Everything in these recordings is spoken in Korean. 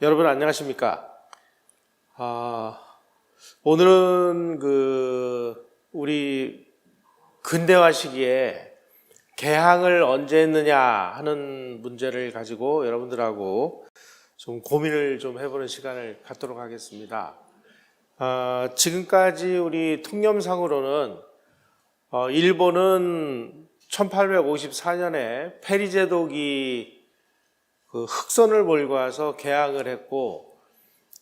여러분 안녕하십니까? 오늘은 우리 근대화 시기에 개항을 언제 했느냐 하는 문제를 가지고 여러분들하고 좀 고민을 좀 해보는 시간을 갖도록 하겠습니다. 지금까지 우리 통념상으로는 일본은 1854년에 페리제독이 흑선을 몰고 와서 개항을 했고,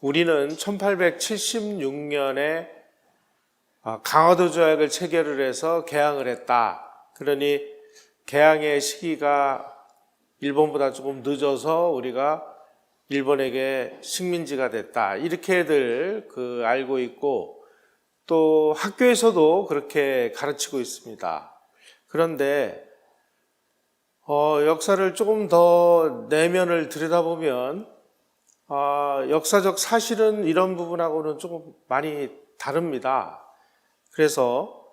우리는 1876년에 강화도 조약을 체결을 해서 개항을 했다. 그러니 개항의 시기가 일본보다 조금 늦어서 우리가 일본에게 식민지가 됐다. 이렇게들 알고 있고, 또 학교에서도 그렇게 가르치고 있습니다. 그런데 역사를 조금 더 내면을 들여다보면 역사적 사실은 이런 부분하고는 조금 많이 다릅니다. 그래서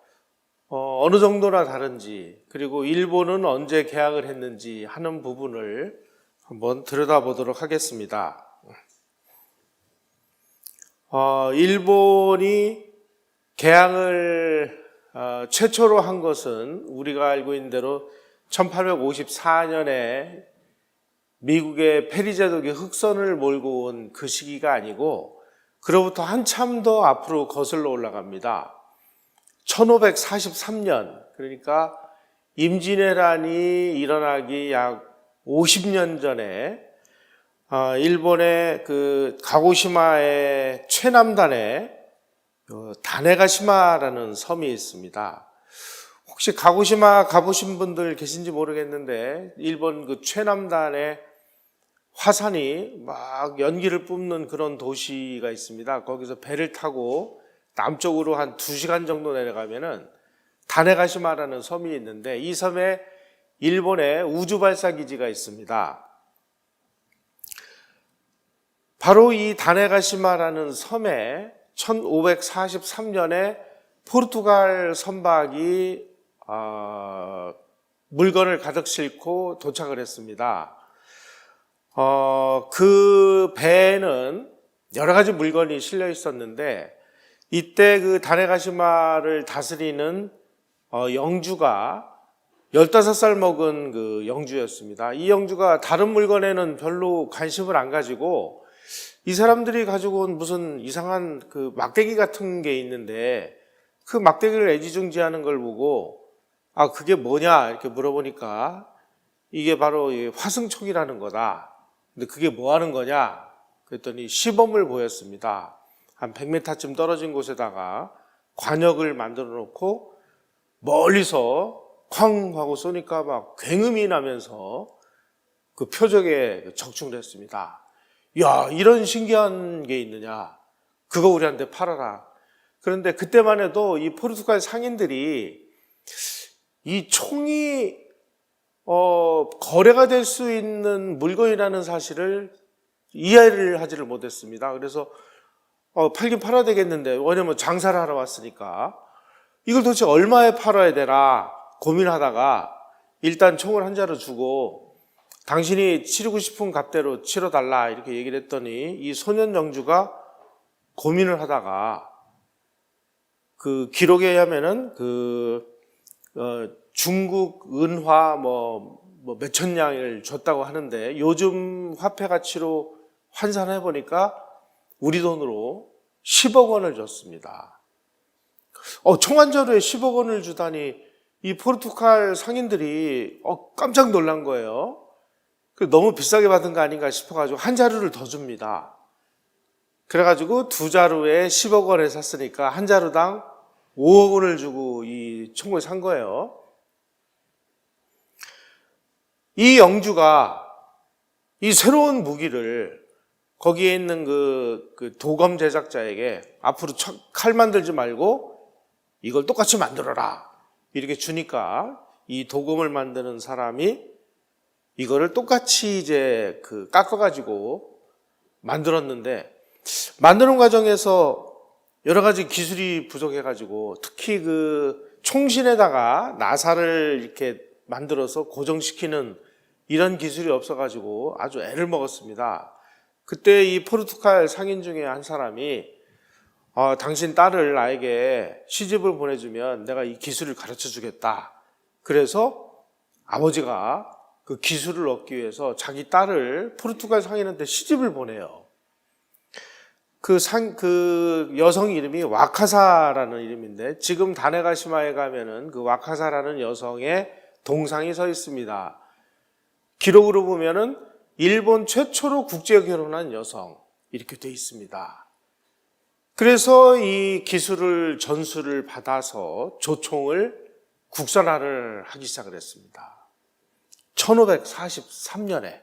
어느 정도나 다른지, 그리고 일본은 언제 개항을 했는지 하는 부분을 한번 들여다보도록 하겠습니다. 일본이 개항을 최초로 한 것은 우리가 알고 있는 대로 1854년에 미국의 페리제독이 흑선을 몰고 온 그 시기가 아니고, 그로부터 한참 더 앞으로 거슬러 올라갑니다. 1543년, 그러니까 임진왜란이 일어나기 약 50년 전에 일본의 가고시마의 최남단에 다네가시마라는 섬이 있습니다. 혹시 가고시마 가보신 분들 계신지 모르겠는데, 일본 최남단에 화산이 막 연기를 뿜는 그런 도시가 있습니다. 거기서 배를 타고 남쪽으로 한 2시간 정도 내려가면은 다네가시마라는 섬이 있는데, 이 섬에 일본의 우주발사기지가 있습니다. 바로 이 다네가시마라는 섬에 1543년에 포르투갈 선박이 물건을 가득 싣고 도착을 했습니다. 그 배에는 여러 가지 물건이 실려 있었는데, 이때 다네가시마를 다스리는 영주가 15살 먹은 영주였습니다. 이 영주가 다른 물건에는 별로 관심을 안 가지고, 이 사람들이 가지고 온 무슨 이상한 막대기 같은 게 있는데, 그 막대기를 애지중지하는 걸 보고 그게 뭐냐 이렇게 물어보니까 이게 바로 화승총이라는 거다. 근데 그게 뭐 하는 거냐 그랬더니 시범을 보였습니다. 한 100m쯤 떨어진 곳에다가 관역을 만들어 놓고 멀리서 쾅 하고 쏘니까 막 굉음이 나면서 그 표적에 적중을 했습니다. 야, 이런 신기한 게 있느냐, 그거 우리한테 팔아라. 그런데 그때만 해도 이 포르투갈 상인들이 이 총이 거래가 될 수 있는 물건이라는 사실을 이해를 하지를 못했습니다. 그래서 팔긴 팔아야 되겠는데, 왜냐면 장사를 하러 왔으니까 이걸 도대체 얼마에 팔아야 되나 고민하다가 일단 총을 한 자루 주고 당신이 치르고 싶은 값대로 치러달라 이렇게 얘기를 했더니, 이 소년 영주가 고민을 하다가 기록에 의하면은 중국 은화 몇천 냥을 줬다고 하는데, 요즘 화폐 가치로 환산해 보니까 우리 돈으로 10억 원을 줬습니다. 총 한 자루에 10억 원을 주다니, 이 포르투갈 상인들이 깜짝 놀란 거예요. 너무 비싸게 받은 거 아닌가 싶어가지고 한 자루를 더 줍니다. 그래가지고 2자루에 10억 원에 샀으니까 한 자루당 5억 원을 주고 이 총을 산 거예요. 이 영주가 이 새로운 무기를 거기에 있는 도검 제작자에게 앞으로 칼 만들지 말고 이걸 똑같이 만들어라 이렇게 주니까, 이 도검을 만드는 사람이 이거를 똑같이 이제 깎아가지고 만들었는데, 만드는 과정에서 여러 가지 기술이 부족해가지고, 특히 총신에다가 나사를 이렇게 만들어서 고정시키는 이런 기술이 없어가지고 아주 애를 먹었습니다. 그때 이 포르투갈 상인 중에 한 사람이 당신 딸을 나에게 시집을 보내주면 내가 이 기술을 가르쳐 주겠다. 그래서 아버지가 그 기술을 얻기 위해서 자기 딸을 포르투갈 상인한테 시집을 보내요. 그 여성 이름이 와카사라는 이름인데, 지금 다네가시마에 가면은 그 와카사라는 여성의 동상이 서 있습니다. 기록으로 보면은 일본 최초로 국제 결혼한 여성, 이렇게 돼 있습니다. 그래서 이 기술을 전수를 받아서 조총을 국산화를 하기 시작을 했습니다. 1543년에.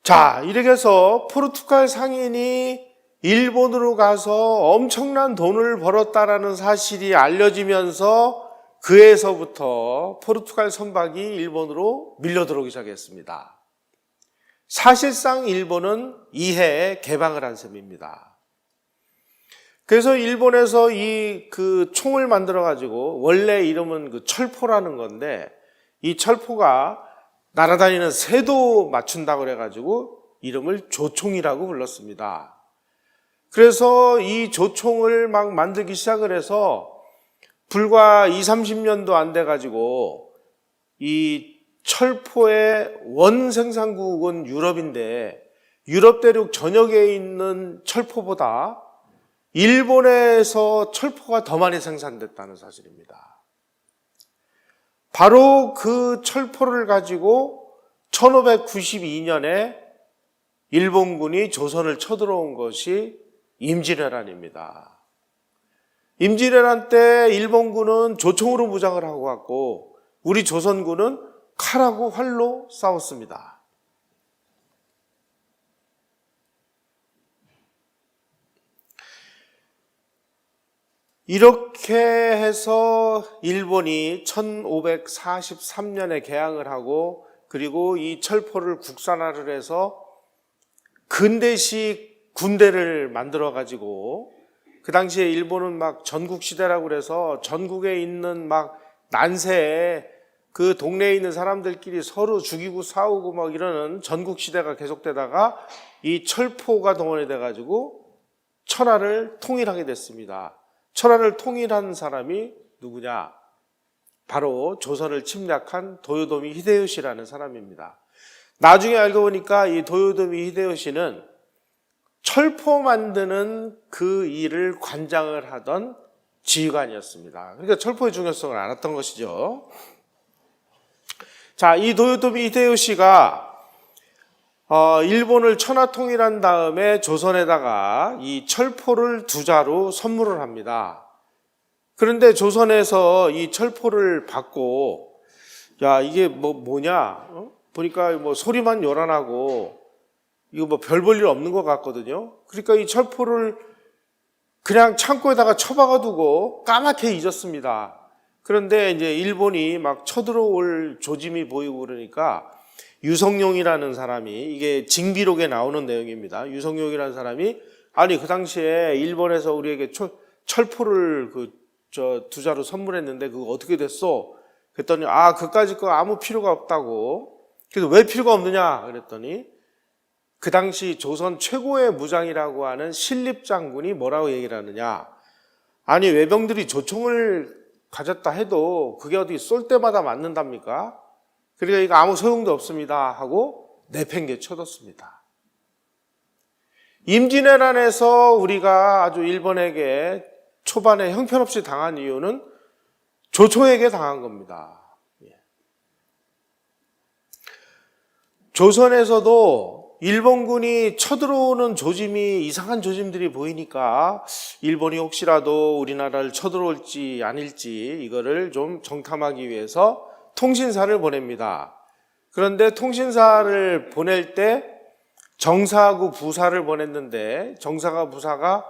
자, 이렇게 해서 포르투갈 상인이 일본으로 가서 엄청난 돈을 벌었다라는 사실이 알려지면서 그에서부터 포르투갈 선박이 일본으로 밀려 들어오기 시작했습니다. 사실상 일본은 이해에 개방을 한 셈입니다. 그래서 일본에서 그 총을 만들어 가지고, 원래 이름은 그 철포라는 건데, 이 철포가 날아다니는 새도 맞춘다고 그래가지고 이름을 조총이라고 불렀습니다. 그래서 이 조총을 막 만들기 시작을 해서 불과 20-30년도 안 돼가지고 이 철포의 원 생산국은 유럽인데, 유럽 대륙 전역에 있는 철포보다 일본에서 철포가 더 많이 생산됐다는 사실입니다. 바로 그 철포를 가지고 1592년에 일본군이 조선을 쳐들어온 것이 임진왜란입니다. 임진왜란 때 일본군은 조총으로 무장을 하고 왔고, 우리 조선군은 칼하고 활로 싸웠습니다. 이렇게 해서 일본이 1543년에 개항을 하고, 그리고 이 철포를 국산화를 해서 근대식 군대를 만들어 가지고, 그 당시에 일본은 막 전국시대라고 그래서 전국에 있는 막 난세에 그 동네에 있는 사람들끼리 서로 죽이고 싸우고 막 이러는 전국시대가 계속되다가 이 철포가 동원이 돼 가지고 천하를 통일하게 됐습니다. 천하를 통일한 사람이 누구냐? 바로 조선을 침략한 도요토미 히데요시라는 사람입니다. 나중에 알고 보니까 이 도요토미 히데요시는 철포 만드는 그 일을 관장을 하던 지휘관이었습니다. 그러니까 철포의 중요성을 알았던 것이죠. 자, 이 도요토미 히데요시가 일본을 천하 통일한 다음에 조선에다가 이 철포를 2자루 선물을 합니다. 그런데 조선에서 이 철포를 받고, 야, 이게 뭐냐? 보니까 뭐 소리만 요란하고 이거 뭐 별 볼 일 없는 것 같거든요. 그러니까 이 철포를 그냥 창고에다가 처박아 두고 까맣게 잊었습니다. 그런데 이제 일본이 막 쳐들어올 조짐이 보이고 그러니까 유성룡이라는 사람이, 이게 징비록에 나오는 내용입니다. 유성룡이라는 사람이, 아니 그 당시에 일본에서 우리에게 철포를 2자루 선물했는데 그거 어떻게 됐어? 그랬더니 그까짓 거 아무 필요가 없다고. 그래서 왜 필요가 없느냐 그랬더니, 그 당시 조선 최고의 무장이라고 하는 신립장군이 뭐라고 얘기를 하느냐, 아니 외병들이 조총을 가졌다 해도 그게 어디 쏠 때마다 맞는답니까? 그러니까 이거 아무 소용도 없습니다 하고 내팽개쳐뒀습니다. 임진왜란에서 우리가 아주 일본에게 초반에 형편없이 당한 이유는 조총에게 당한 겁니다. 조선에서도 일본군이 쳐들어오는 조짐이, 이상한 조짐들이 보이니까 일본이 혹시라도 우리나라를 쳐들어올지 아닐지 이거를 좀 정탐하기 위해서 통신사를 보냅니다. 그런데 통신사를 보낼 때 정사하고 부사를 보냈는데, 정사가 부사가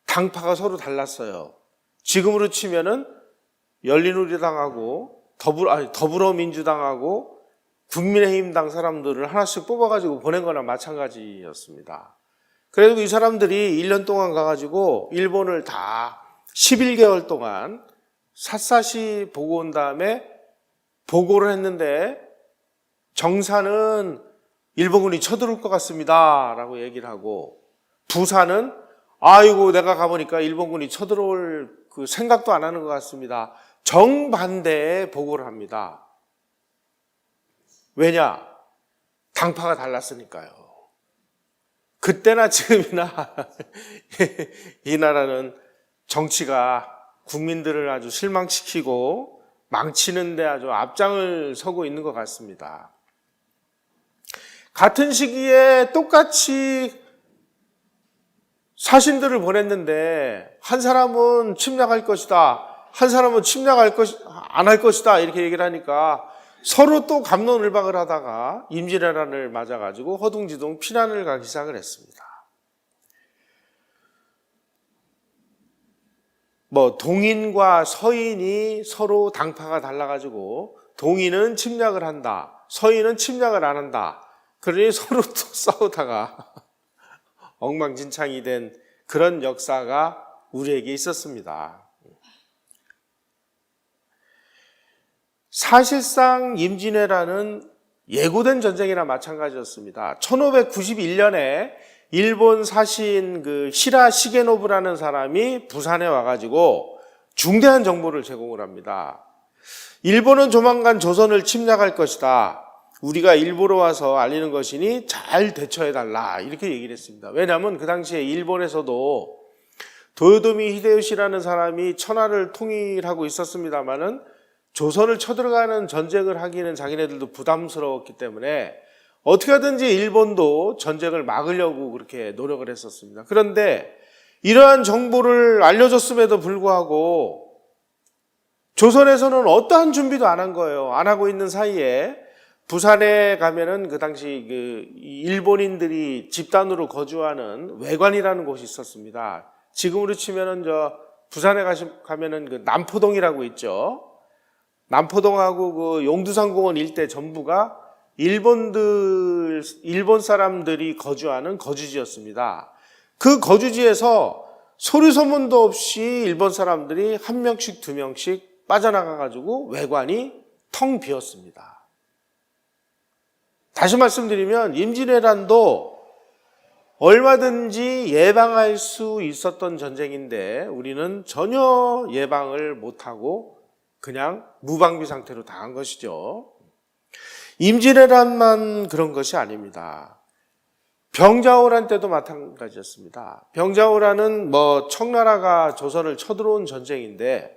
당파가 서로 달랐어요. 지금으로 치면은 열린우리당하고 더불어민주당하고 국민의힘당 사람들을 하나씩 뽑아가지고 보낸 거나 마찬가지였습니다. 그래도 이 사람들이 1년 동안 가가지고 일본을 다 11개월 동안 샅샅이 보고 온 다음에 보고를 했는데, 정사는 일본군이 쳐들어올 것 같습니다 라고 얘기를 하고, 부사는 아이고 내가 가보니까 일본군이 쳐들어올 그 생각도 안 하는 것 같습니다. 정반대의 보고를 합니다. 왜냐? 당파가 달랐으니까요. 그때나 지금이나 이 나라는 정치가 국민들을 아주 실망시키고 망치는 데 아주 앞장을 서고 있는 것 같습니다. 같은 시기에 똑같이 사신들을 보냈는데 한 사람은 침략할 것이다, 한 사람은 안 할 것이다 이렇게 얘기를 하니까 서로 또 갑론을박을 하다가 임진왜란을 맞아가지고 허둥지둥 피난을 가기 시작을 했습니다. 동인과 서인이 서로 당파가 달라가지고 동인은 침략을 한다, 서인은 침략을 안 한다. 그러니 서로 또 싸우다가 엉망진창이 된 그런 역사가 우리에게 있었습니다. 사실상 임진왜란은 예고된 전쟁이나 마찬가지였습니다. 1591년에 일본 사신 히라 시게노부라는 사람이 부산에 와가지고 중대한 정보를 제공을 합니다. 일본은 조만간 조선을 침략할 것이다. 우리가 일부러 와서 알리는 것이니 잘 대처해달라 이렇게 얘기를 했습니다. 왜냐하면 그 당시에 일본에서도 도요토미 히데요시라는 사람이 천하를 통일하고 있었습니다마는 조선을 쳐들어가는 전쟁을 하기는 자기네들도 부담스러웠기 때문에 어떻게 하든지 일본도 전쟁을 막으려고 그렇게 노력을 했었습니다. 그런데 이러한 정보를 알려줬음에도 불구하고 조선에서는 어떠한 준비도 안 한 거예요. 안 하고 있는 사이에 부산에 가면은 그 당시 일본인들이 집단으로 거주하는 외관이라는 곳이 있었습니다. 지금으로 치면은 부산에 가면은 남포동이라고 있죠. 남포동하고 용두산공원 일대 전부가 일본 사람들이 거주하는 거주지였습니다. 그 거주지에서 소리 소문도 없이 일본 사람들이 한 명씩 두 명씩 빠져나가가지고 외관이 텅 비었습니다. 다시 말씀드리면 임진왜란도 얼마든지 예방할 수 있었던 전쟁인데 우리는 전혀 예방을 못하고 그냥 무방비 상태로 당한 것이죠. 임진왜란만 그런 것이 아닙니다. 병자호란 때도 마찬가지였습니다. 병자호란은 청나라가 조선을 쳐들어온 전쟁인데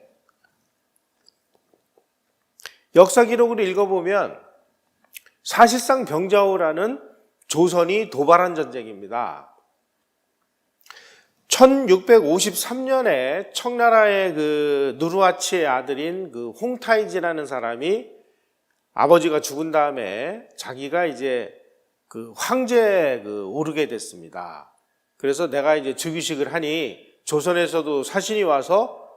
역사 기록을 읽어보면 사실상 병자호란은 조선이 도발한 전쟁입니다. 1653년에 청나라의 누르하치의 아들인 홍타이지라는 사람이 아버지가 죽은 다음에 자기가 이제 황제에 오르게 됐습니다. 그래서 내가 이제 즉위식을 하니 조선에서도 사신이 와서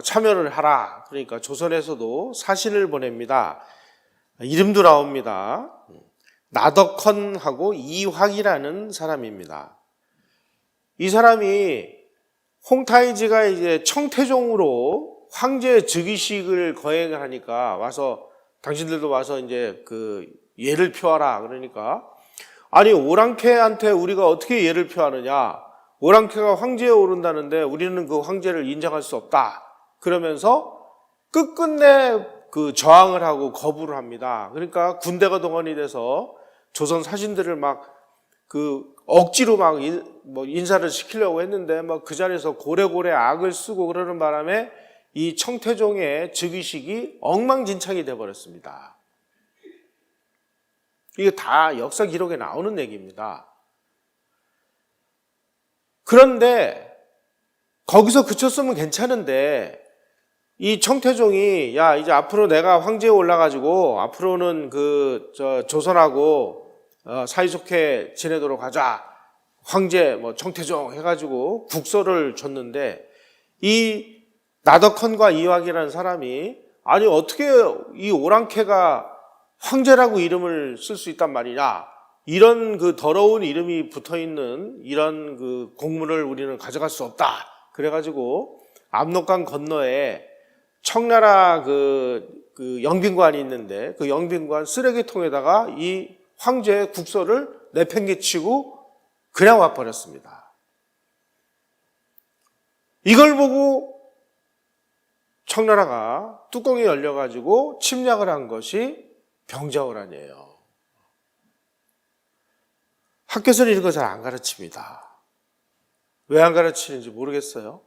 참여를 하라. 그러니까 조선에서도 사신을 보냅니다. 이름도 나옵니다. 나덕헌하고 이황이라는 사람입니다. 이 사람이 홍타이지가 이제 청태종으로 황제 즉위식을 거행을 하니까 와서 당신들도 와서 이제 예를 표하라. 그러니까 아니 오랑캐한테 우리가 어떻게 예를 표하느냐? 오랑캐가 황제에 오른다는데 우리는 그 황제를 인정할 수 없다. 그러면서 끝끝내 저항을 하고 거부를 합니다. 그러니까 군대가 동원이 돼서 조선 사신들을 억지로 인사를 시키려고 했는데 그 자리에서 고래고래 악을 쓰고 그러는 바람에 이 청태종의 즉위식이 엉망진창이 돼버렸습니다. 이게 다 역사 기록에 나오는 얘기입니다. 그런데 거기서 그쳤으면 괜찮은데 이 청태종이 이제 앞으로 내가 황제에 올라가지고 앞으로는 조선하고 사이좋게 지내도록 하자. 황제 청태종 해가지고 국서를 줬는데 이 나덕헌과 이황이라는 사람이 아니 어떻게 이 오랑캐가 황제라고 이름을 쓸 수 있단 말이냐. 이런 더러운 이름이 붙어있는 이런 공문을 우리는 가져갈 수 없다. 그래가지고 압록강 건너에 청나라 영빈관이 있는데 그 영빈관 쓰레기통에다가 이 황제의 국서를 내팽개치고 그냥 와버렸습니다. 이걸 보고 청나라가 뚜껑이 열려가지고 침략을 한 것이 병자호란이에요. 학교에서는 이런 거 잘 안 가르칩니다. 왜 안 가르치는지 모르겠어요.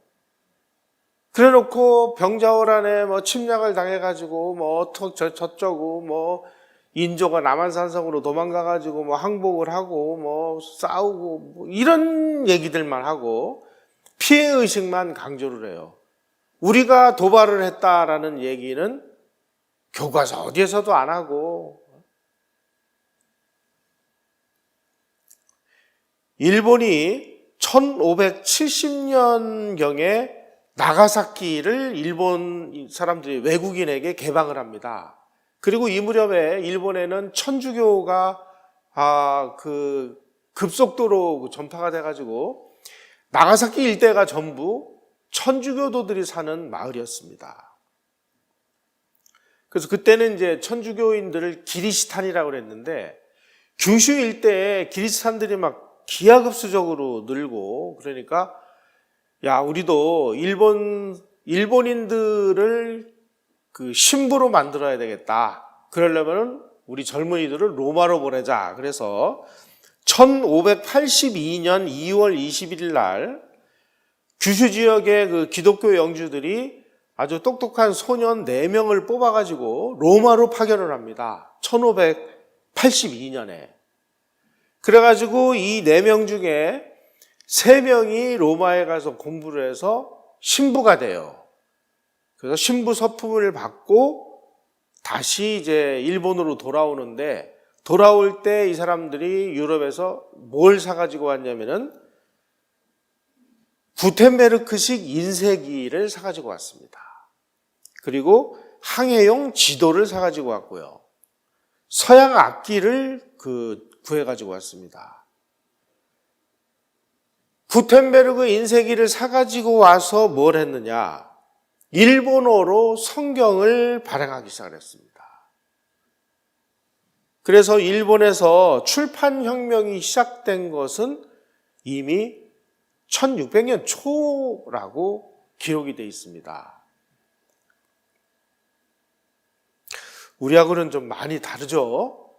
그래 놓고 병자호란에 뭐 침략을 당해가지고 뭐 저쩌고 뭐 인조가 남한산성으로 도망가가지고 뭐 항복을 하고 뭐 싸우고 뭐 이런 얘기들만 하고 피해의식만 강조를 해요. 우리가 도발을 했다라는 얘기는 교과서 어디에서도 안 하고, 일본이 1570년경에 나가사키를 일본 사람들이 외국인에게 개방을 합니다. 그리고 이 무렵에 일본에는 천주교가 급속도로 전파가 돼가지고 나가사키 일대가 전부 천주교도들이 사는 마을이었습니다. 그래서 그때는 이제 천주교인들을 기리시탄이라고 그랬는데, 규슈 일대에 기리시탄들이 막 기하급수적으로 늘고, 그러니까 야, 우리도 일본인들을 그 신부로 만들어야 되겠다. 그러려면 우리 젊은이들을 로마로 보내자. 그래서 1582년 2월 21일 날 규슈 지역의 그 기독교 영주들이 아주 똑똑한 소년 4명을 뽑아가지고 로마로 파견을 합니다. 1582년에. 그래가지고 이 4명 중에 3명이 로마에 가서 공부를 해서 신부가 돼요. 그래서 신부 서품을 받고 다시 이제 일본으로 돌아오는데, 돌아올 때 이 사람들이 유럽에서 뭘 사가지고 왔냐면은 구텐베르크식 인쇄기를 사가지고 왔습니다. 그리고 항해용 지도를 사가지고 왔고요. 서양 악기를 구해가지고 왔습니다. 구텐베르크 인쇄기를 사가지고 와서 뭘 했느냐? 일본어로 성경을 발행하기 시작을 했습니다. 그래서 일본에서 출판혁명이 시작된 것은 이미 1600년 초라고 기록이 되어 있습니다. 우리하고는 좀 많이 다르죠?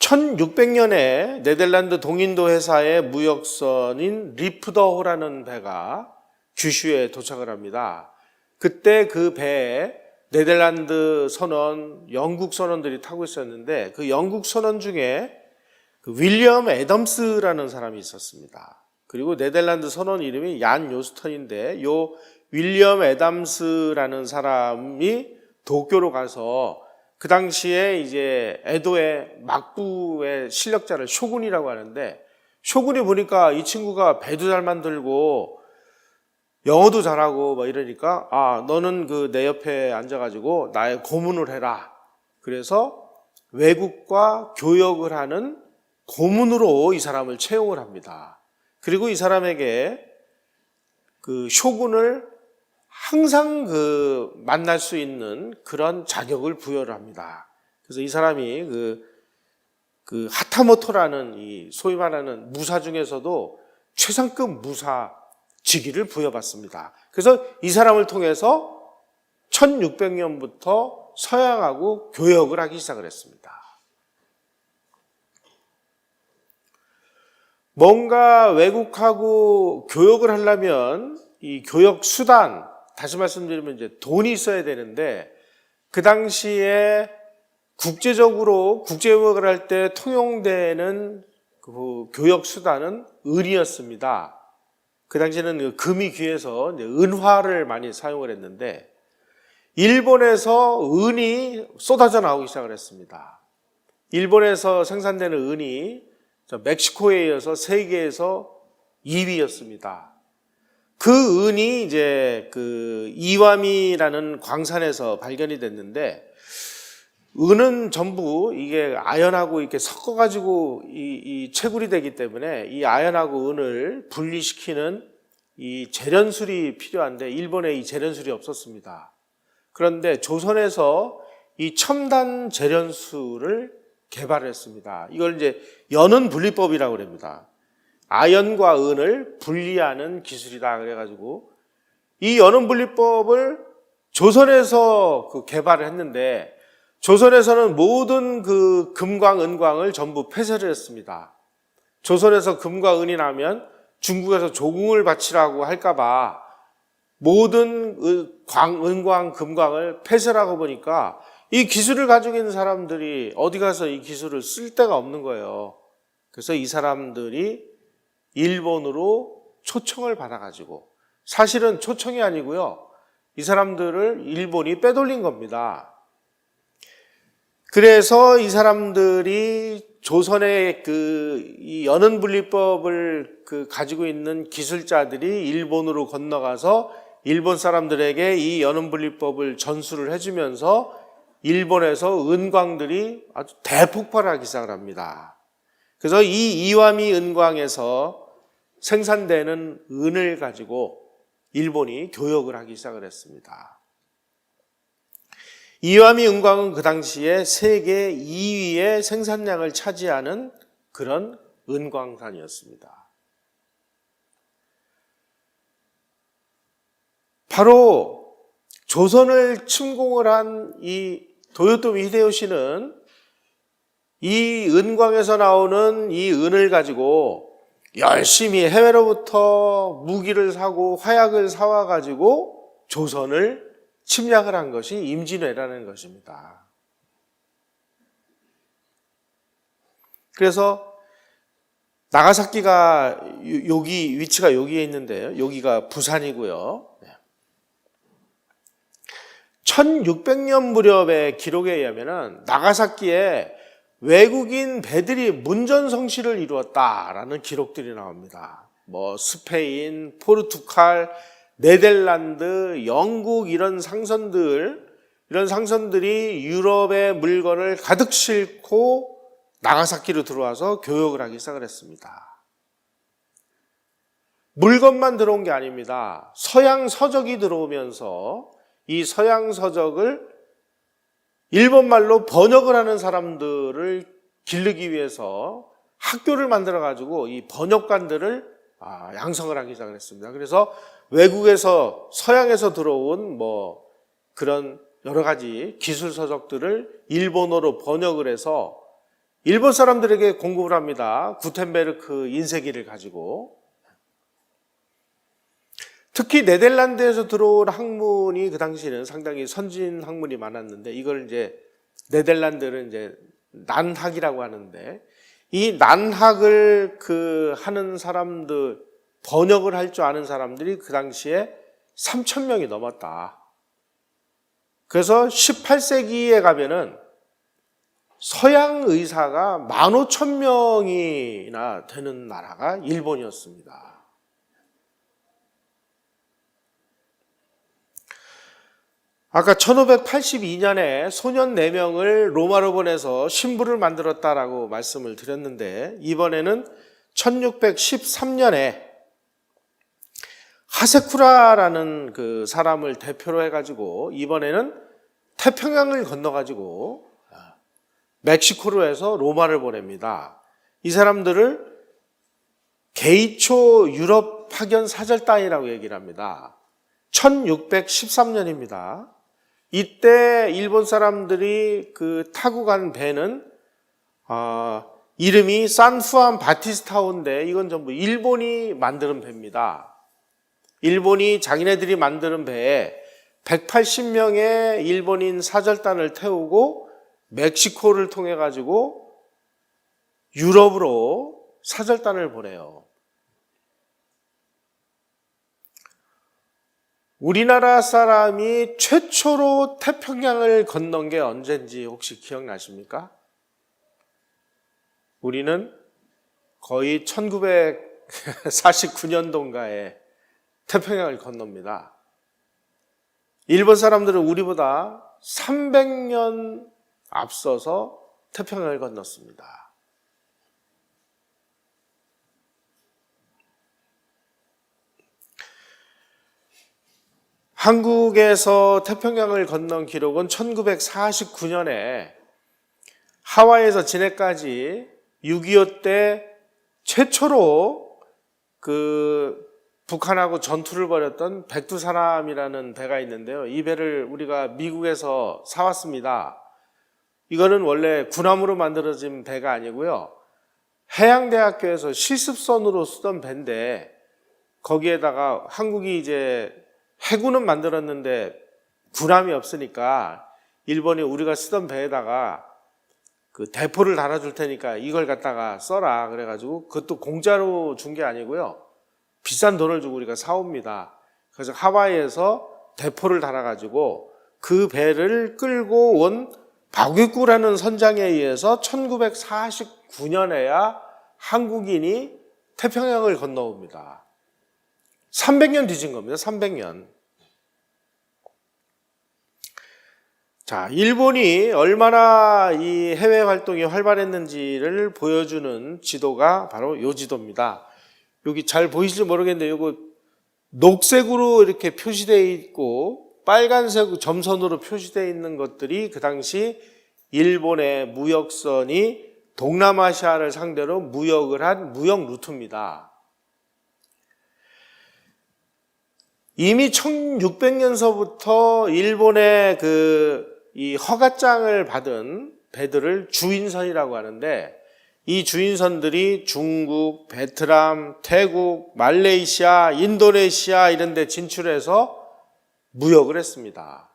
1600년에 네덜란드 동인도 회사의 무역선인 리프더호라는 배가 규슈에 도착을 합니다. 그때 그 배에 네덜란드 선원, 영국 선원들이 타고 있었는데, 그 영국 선원 중에 그 윌리엄 애덤스라는 사람이 있었습니다. 그리고 네덜란드 선원 이름이 얀 요스턴인데, 요 윌리엄 애덤스라는 사람이 도쿄로 가서 그 당시에 이제 에도의 막부의 실력자를 쇼군이라고 하는데, 쇼군이 보니까 이 친구가 배도 잘 만들고 영어도 잘하고 막 이러니까, 너는 내 옆에 앉아가지고 나의 고문을 해라. 그래서 외국과 교역을 하는 고문으로 이 사람을 채용을 합니다. 그리고 이 사람에게 그 쇼군을 항상 만날 수 있는 그런 자격을 부여를 합니다. 그래서 이 사람이 그 하타모토라는 이 소위 말하는 무사 중에서도 최상급 무사 직위를 부여받습니다. 그래서 이 사람을 통해서 1600년부터 서양하고 교역을 하기 시작을 했습니다. 뭔가 외국하고 교역을 하려면 이 교역 수단, 다시 말씀드리면 이제 돈이 있어야 되는데, 그 당시에 국제적으로 국제교역을 할 때 통용되는 그 교역 수단은 은이었습니다. 그 당시에는 금이 귀해서 은화를 많이 사용을 했는데, 일본에서 은이 쏟아져 나오기 시작을 했습니다. 일본에서 생산되는 은이 멕시코에 이어서 세계에서 2위였습니다. 그 은이 이제 이와미라는 광산에서 발견이 됐는데, 은은 전부 이게 아연하고 이렇게 섞어가지고 이 채굴이 되기 때문에 이 아연하고 은을 분리시키는 이 재련술이 필요한데, 일본에 이 재련술이 없었습니다. 그런데 조선에서 이 첨단 재련수를 개발했습니다. 이걸 이제 연은 분리법이라고 합니다. 아연과 은을 분리하는 기술이다 그래가지고 이 연은 분리법을 조선에서 개발을 했는데 조선에서는 모든 그 금광, 은광을 전부 폐쇄를 했습니다. 조선에서 금과 은이 나면 중국에서 조공을 바치라고 할까봐 모든 은광, 금광을 폐쇄하고 보니까 이 기술을 가지고 있는 사람들이 어디 가서 이 기술을 쓸 데가 없는 거예요. 그래서 이 사람들이 일본으로 초청을 받아가지고, 사실은 초청이 아니고요, 이 사람들을 일본이 빼돌린 겁니다. 그래서 이 사람들이 조선의 이 연은분리법을 가지고 있는 기술자들이 일본으로 건너가서 일본 사람들에게 이 연은분리법을 전수를 해주면서 일본에서 은광들이 아주 대폭발하기 시작을 합니다. 그래서 이 이와미 은광에서 생산되는 은을 가지고 일본이 교역을 하기 시작을 했습니다. 이와미 은광은 그 당시에 세계 2위의 생산량을 차지하는 그런 은광산이었습니다. 바로 조선을 침공을 한 이 도요토미 히데요시는 이 은광에서 나오는 이 은을 가지고 열심히 해외로부터 무기를 사고 화약을 사와 가지고 조선을 침략을 한 것이 임진왜란인 것입니다. 그래서 나가사키가 여기 위치가 여기에 있는데요. 여기가 부산이고요. 1600년 무렵의 기록에 의하면 나가사키에 외국인 배들이 문전성시를 이루었다라는 기록들이 나옵니다. 스페인, 포르투갈, 네덜란드, 영국 이런 상선들이 유럽의 물건을 가득 싣고 나가사키로 들어와서 교역을 하기 시작을 했습니다. 물건만 들어온 게 아닙니다. 서양 서적이 들어오면서 이 서양 서적을 일본말로 번역을 하는 사람들을 기르기 위해서 학교를 만들어가지고 이 번역관들을 양성을 하기 시작을 했습니다. 그래서 외국에서 서양에서 들어온 그런 여러 가지 기술 서적들을 일본어로 번역을 해서 일본 사람들에게 공급을 합니다. 구텐베르크 인쇄기를 가지고. 특히 네덜란드에서 들어온 학문이 그 당시에는 상당히 선진 학문이 많았는데 이걸 이제 네덜란드는 이제 난학이라고 하는데 이 난학을 하는 사람들, 번역을 할 줄 아는 사람들이 그 당시에 3,000명이 넘었다. 그래서 18세기에 가면은 서양 의사가 15,000명이나 되는 나라가 일본이었습니다. 아까 1582년에 소년 4명을 로마로 보내서 신부를 만들었다라고 말씀을 드렸는데 이번에는 1613년에 하세쿠라라는 그 사람을 대표로 해가지고 이번에는 태평양을 건너가지고 멕시코로 해서 로마를 보냅니다. 이 사람들을 게이초 유럽 파견 사절단이라고 얘기를 합니다. 1613년입니다. 이때 일본 사람들이 타고 간 배는 이름이 산후안 바티스타오인데 이건 전부 일본이 만드는 배입니다. 일본이 자기네들이 만드는 배에 180명의 일본인 사절단을 태우고 멕시코를 통해 가지고 유럽으로 사절단을 보내요. 우리나라 사람이 최초로 태평양을 건넌 게 언젠지 혹시 기억나십니까? 우리는 거의 1949년도인가에 태평양을 건넙니다. 일본 사람들은 우리보다 300년 앞서서 태평양을 건넜습니다. 한국에서 태평양을 건넌 기록은 1949년에 하와이에서 진해까지 6.25 때 최초로 북한하고 전투를 벌였던 백두산함이라는 배가 있는데요. 이 배를 우리가 미국에서 사왔습니다. 이거는 원래 군함으로 만들어진 배가 아니고요. 해양대학교에서 실습선으로 쓰던 배인데 거기에다가 한국이 이제 해군은 만들었는데 군함이 없으니까 일본이 우리가 쓰던 배에다가 대포를 달아줄 테니까 이걸 갖다가 써라 그래가지고 그것도 공짜로 준 게 아니고요. 비싼 돈을 주고 우리가 사옵니다. 그래서 하와이에서 대포를 달아가지고 그 배를 끌고 온 바위꾸라는 선장에 의해서 1949년에야 한국인이 태평양을 건너옵니다. 300년 뒤진 겁니다. 300년. 자, 일본이 얼마나 이 해외 활동이 활발했는지를 보여주는 지도가 바로 이 지도입니다. 여기 잘 보이실지 모르겠는데 이거 녹색으로 이렇게 표시되어 있고 빨간색 점선으로 표시되어 있는 것들이 그 당시 일본의 무역선이 동남아시아를 상대로 무역을 한 무역 루트입니다. 이미 1600년서부터 일본의 이 허가장을 받은 배들을 주인선이라고 하는데 이 주인선들이 중국, 베트남, 태국, 말레이시아, 인도네시아 이런 데 진출해서 무역을 했습니다.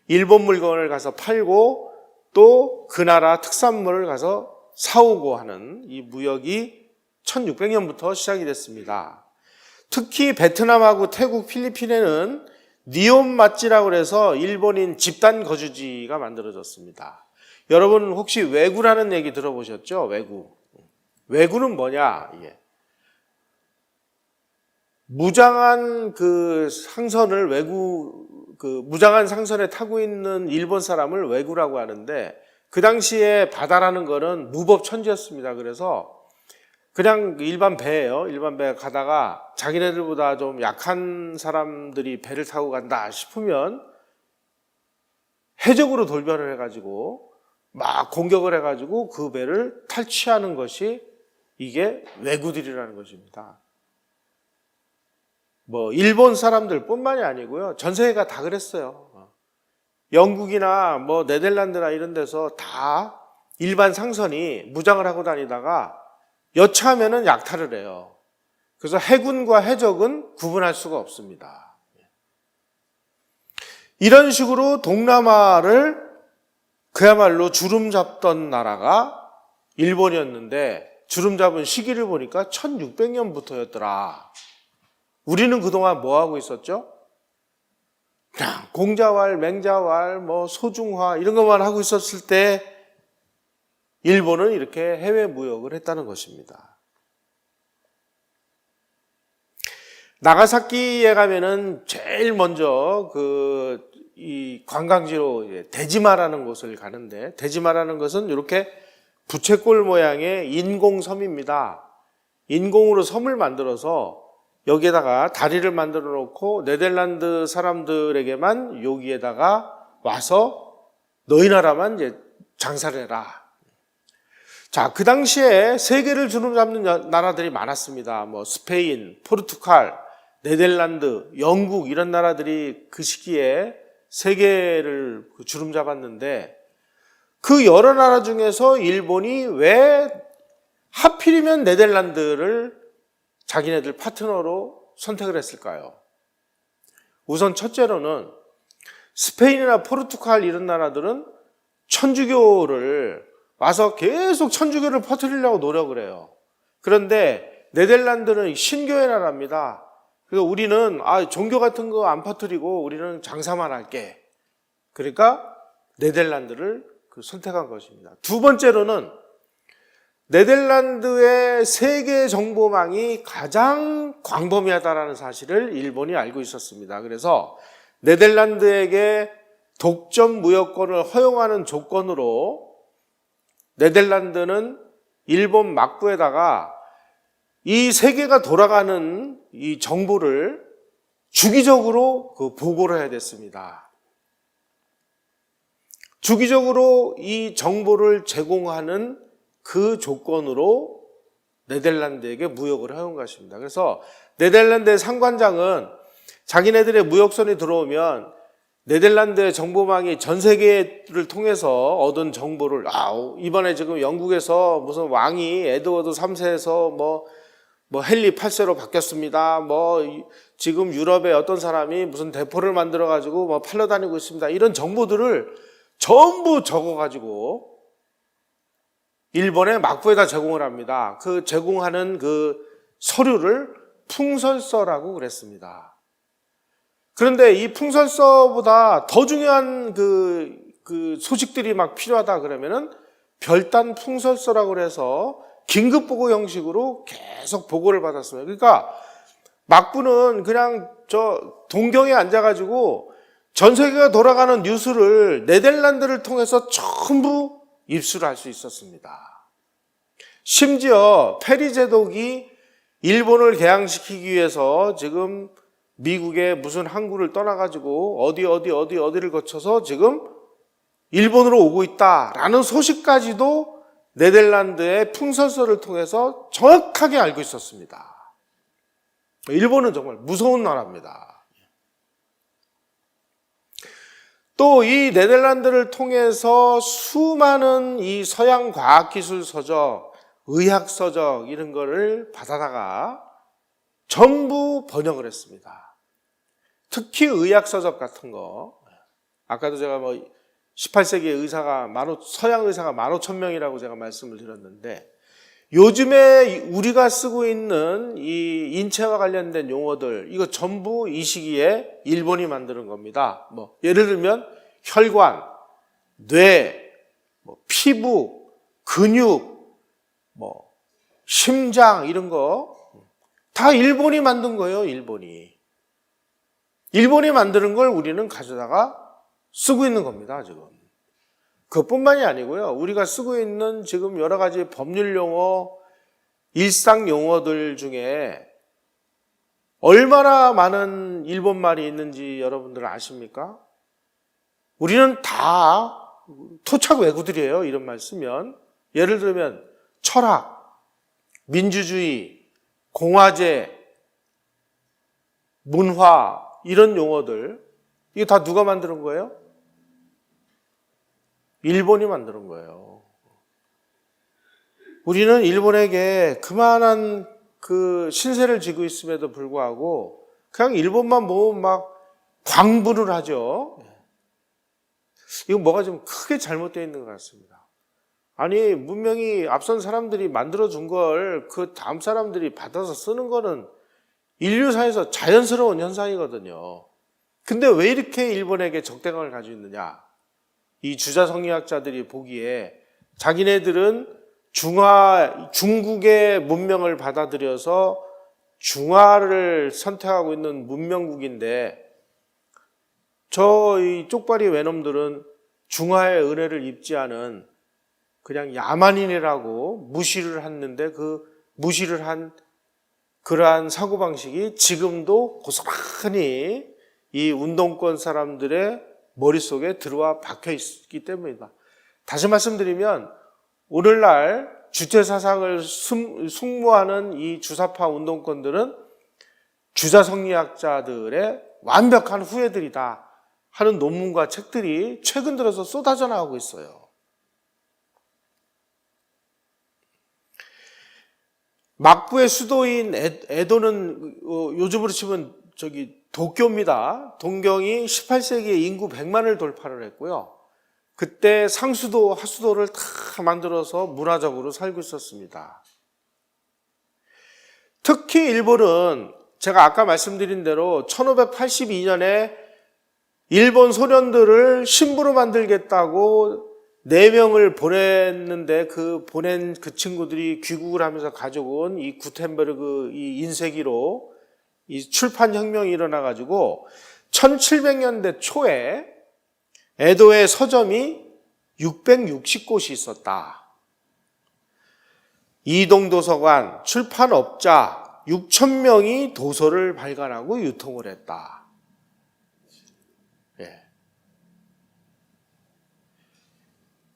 일본 물건을 가서 팔고 또 그 나라 특산물을 가서 사오고 하는 이 무역이 1600년부터 시작이 됐습니다. 특히 베트남하고 태국, 필리핀에는 니온마찌라고 해서 일본인 집단 거주지가 만들어졌습니다. 여러분 혹시 왜구라는 얘기 들어보셨죠? 왜구. 왜구는 뭐냐? 무장한 상선을 무장한 상선에 타고 있는 일본 사람을 왜구라고 하는데 그 당시에 바다라는 거는 무법천지였습니다. 그래서 그냥 일반 배예요. 일반 배 가다가 자기네들보다 좀 약한 사람들이 배를 타고 간다 싶으면 해적으로 돌변을 해가지고 막 공격을 해가지고 그 배를 탈취하는 것이 이게 왜구들이라는 것입니다. 일본 사람들 뿐만이 아니고요. 전 세계가 다 그랬어요. 영국이나 네덜란드나 이런 데서 다 일반 상선이 무장을 하고 다니다가 여차하면은 약탈을 해요. 그래서 해군과 해적은 구분할 수가 없습니다. 이런 식으로 동남아를 그야말로 주름 잡던 나라가 일본이었는데 주름 잡은 시기를 보니까 1600년부터였더라. 우리는 그동안 뭐 하고 있었죠? 그냥 공자왈, 맹자왈, 소중화 이런 것만 하고 있었을 때 일본은 이렇게 해외 무역을 했다는 것입니다. 나가사키에 가면은 제일 먼저 이 관광지로 데지마라는 곳을 가는데 데지마라는 것은 이렇게 부채꼴 모양의 인공섬입니다. 인공으로 섬을 만들어서 여기에다가 다리를 만들어 놓고 네덜란드 사람들에게만 여기에다가 와서 너희 나라만 이제 장사를 해라. 자, 그 당시에 세계를 주름 잡는 나라들이 많았습니다. 스페인, 포르투갈, 네덜란드, 영국 이런 나라들이 그 시기에 세계를 주름 잡았는데 그 여러 나라 중에서 일본이 왜 하필이면 네덜란드를 자기네들 파트너로 선택을 했을까요? 우선 첫째로는 스페인이나 포르투갈 이런 나라들은 천주교를 와서 계속 천주교를 퍼뜨리려고 노력을 해요. 그런데 네덜란드는 신교의 나라입니다. 그래서 우리는 종교 같은 거 안 퍼뜨리고 우리는 장사만 할게. 그러니까 네덜란드를 선택한 것입니다. 두 번째로는 네덜란드의 세계 정보망이 가장 광범위하다는 사실을 일본이 알고 있었습니다. 그래서 네덜란드에게 독점 무역권을 허용하는 조건으로 네덜란드는 일본 막부에다가 이 세계가 돌아가는 이 정보를 주기적으로 그 보고를 해야 됐습니다. 주기적으로 이 정보를 제공하는 그 조건으로 네덜란드에게 무역을 해온 것입니다. 그래서 네덜란드의 상관장은 자기네들의 무역선이 들어오면 네덜란드의 정보망이 전 세계를 통해서 얻은 정보를 이번에 지금 영국에서 무슨 왕이 에드워드 3세에서 뭐 헨리 8세로 바뀌었습니다. 지금 유럽의 어떤 사람이 무슨 대포를 만들어 가지고 팔러 다니고 있습니다. 이런 정보들을 전부 적어 가지고 일본의 막부에다 제공을 합니다. 그 제공하는 그 서류를 풍설서라고 그랬습니다. 그런데 이 풍설서보다 더 중요한 그 소식들이 막 필요하다 그러면은 별단 풍설서라고 그래서 긴급 보고 형식으로 계속 보고를 받았어요. 그러니까 막부는 그냥 동경에 앉아가지고 전 세계가 돌아가는 뉴스를 네덜란드를 통해서 전부 입수를 할 수 있었습니다. 심지어 페리 제독이 일본을 개항시키기 위해서 지금 미국의 무슨 항구를 떠나가지고 어디를 거쳐서 지금 일본으로 오고 있다라는 소식까지도 네덜란드의 풍설서를 통해서 정확하게 알고 있었습니다. 일본은 정말 무서운 나라입니다. 또 이 네덜란드를 통해서 수많은 이 서양 과학기술 서적, 의학 서적 이런 거를 받아다가 전부 번역을 했습니다. 특히 의학 서적 같은 거, 아까도 제가 18세기의 의사가 서양 의사가 15,000명이라고 제가 말씀을 드렸는데, 요즘에 우리가 쓰고 있는 이 인체와 관련된 용어들, 이거 전부 이 시기에 일본이 만드는 겁니다. 예를 들면 혈관, 뇌, 피부, 근육, 심장 이런 거 다 일본이 만든 거예요. 일본이 만드는 걸 우리는 가져다가 쓰고 있는 겁니다. 지금 그것뿐만이 아니고요. 우리가 쓰고 있는 지금 여러 가지 법률 용어, 일상 용어들 중에 얼마나 많은 일본 말이 있는지 여러분들 아십니까? 우리는 다 토착 외구들이에요. 이런 말 쓰면. 예를 들면 철학, 민주주의, 공화제, 문화 이런 용어들, 이게 다 누가 만드는 거예요? 일본이 만드는 거예요. 우리는 일본에게 그만한 그 신세를 지고 있음에도 불구하고 그냥 일본만 보면 막 광분을 하죠. 이거 뭐가 좀 크게 잘못되어 있는 것 같습니다. 아니, 문명이 앞선 사람들이 만들어준 걸 그 다음 사람들이 받아서 쓰는 거는 인류사에서 자연스러운 현상이거든요. 근데 왜 이렇게 일본에게 적대감을 가지고 있느냐? 이 주자성리학자들이 보기에 자기네들은 중국의 문명을 받아들여서 중화를 선택하고 있는 문명국인데 이 쪽발이 외놈들은 중화의 은혜를 입지 않은 그냥 야만인이라고 무시를 했는데 그 무시를 한 그러한 사고방식이 지금도 고스란히 이 운동권 사람들의 머릿속에 들어와 박혀 있기 때문이다. 다시 말씀드리면 오늘날 주체사상을 숙무하는 이 주사파 운동권들은 주자성리학자들의 완벽한 후예들이다 하는 논문과 책들이 최근 들어서 쏟아져 나오고 있어요. 막부의 수도인 에도는 요즘으로 치면 도쿄입니다. 동경이 18세기에 인구 100만을 돌파를 했고요. 그때 상수도, 하수도를 다 만들어서 문화적으로 살고 있었습니다. 특히 일본은 제가 아까 말씀드린 대로 1582년에 일본 소련들을 신부로 만들겠다고 4명을 보냈는데 보낸 그 친구들이 귀국을 하면서 가져온 이 구텐베르그 이 인쇄기로 이 출판혁명이 일어나가지고 1700년대 초에 에도의 서점이 660곳이 있었다. 이동도서관, 출판업자, 6,000명이 도서를 발간하고 유통을 했다. 예.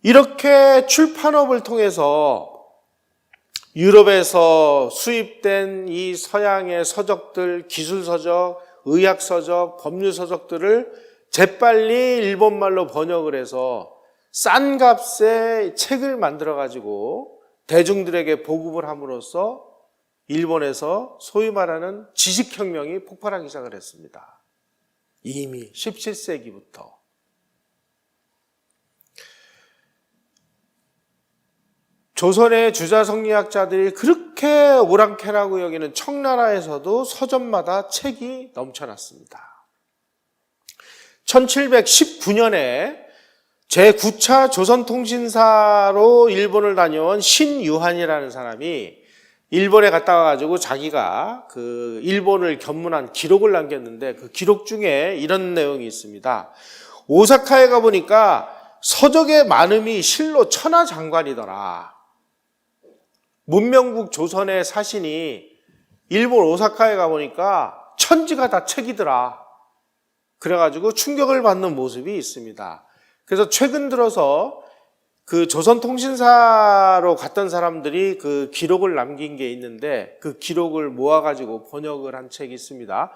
이렇게 출판업을 통해서 유럽에서 수입된 이 서양의 서적들, 기술서적, 의학서적, 법률서적들을 재빨리 일본말로 번역을 해서 싼 값에 책을 만들어가지고 대중들에게 보급을 함으로써 일본에서 소위 말하는 지식혁명이 폭발하기 시작을 했습니다. 이미 17세기부터. 조선의 주자성리학자들이 그렇게 오랑캐라고 여기는 청나라에서도 서점마다 책이 넘쳐났습니다. 1719년에 제9차 조선통신사로 일본을 다녀온 신유한이라는 사람이 일본에 갔다 와가지고 자기가 그 일본을 견문한 기록을 남겼는데 그 기록 중에 이런 내용이 있습니다. 오사카에 가보니까 서적의 많음이 실로 천하장관이더라. 문명국 조선의 사신이 일본 오사카에 가보니까 천지가 다 책이더라. 그래가지고 충격을 받는 모습이 있습니다. 그래서 최근 들어서 그 조선통신사로 갔던 사람들이 그 기록을 남긴 게 있는데 그 기록을 모아가지고 번역을 한 책이 있습니다.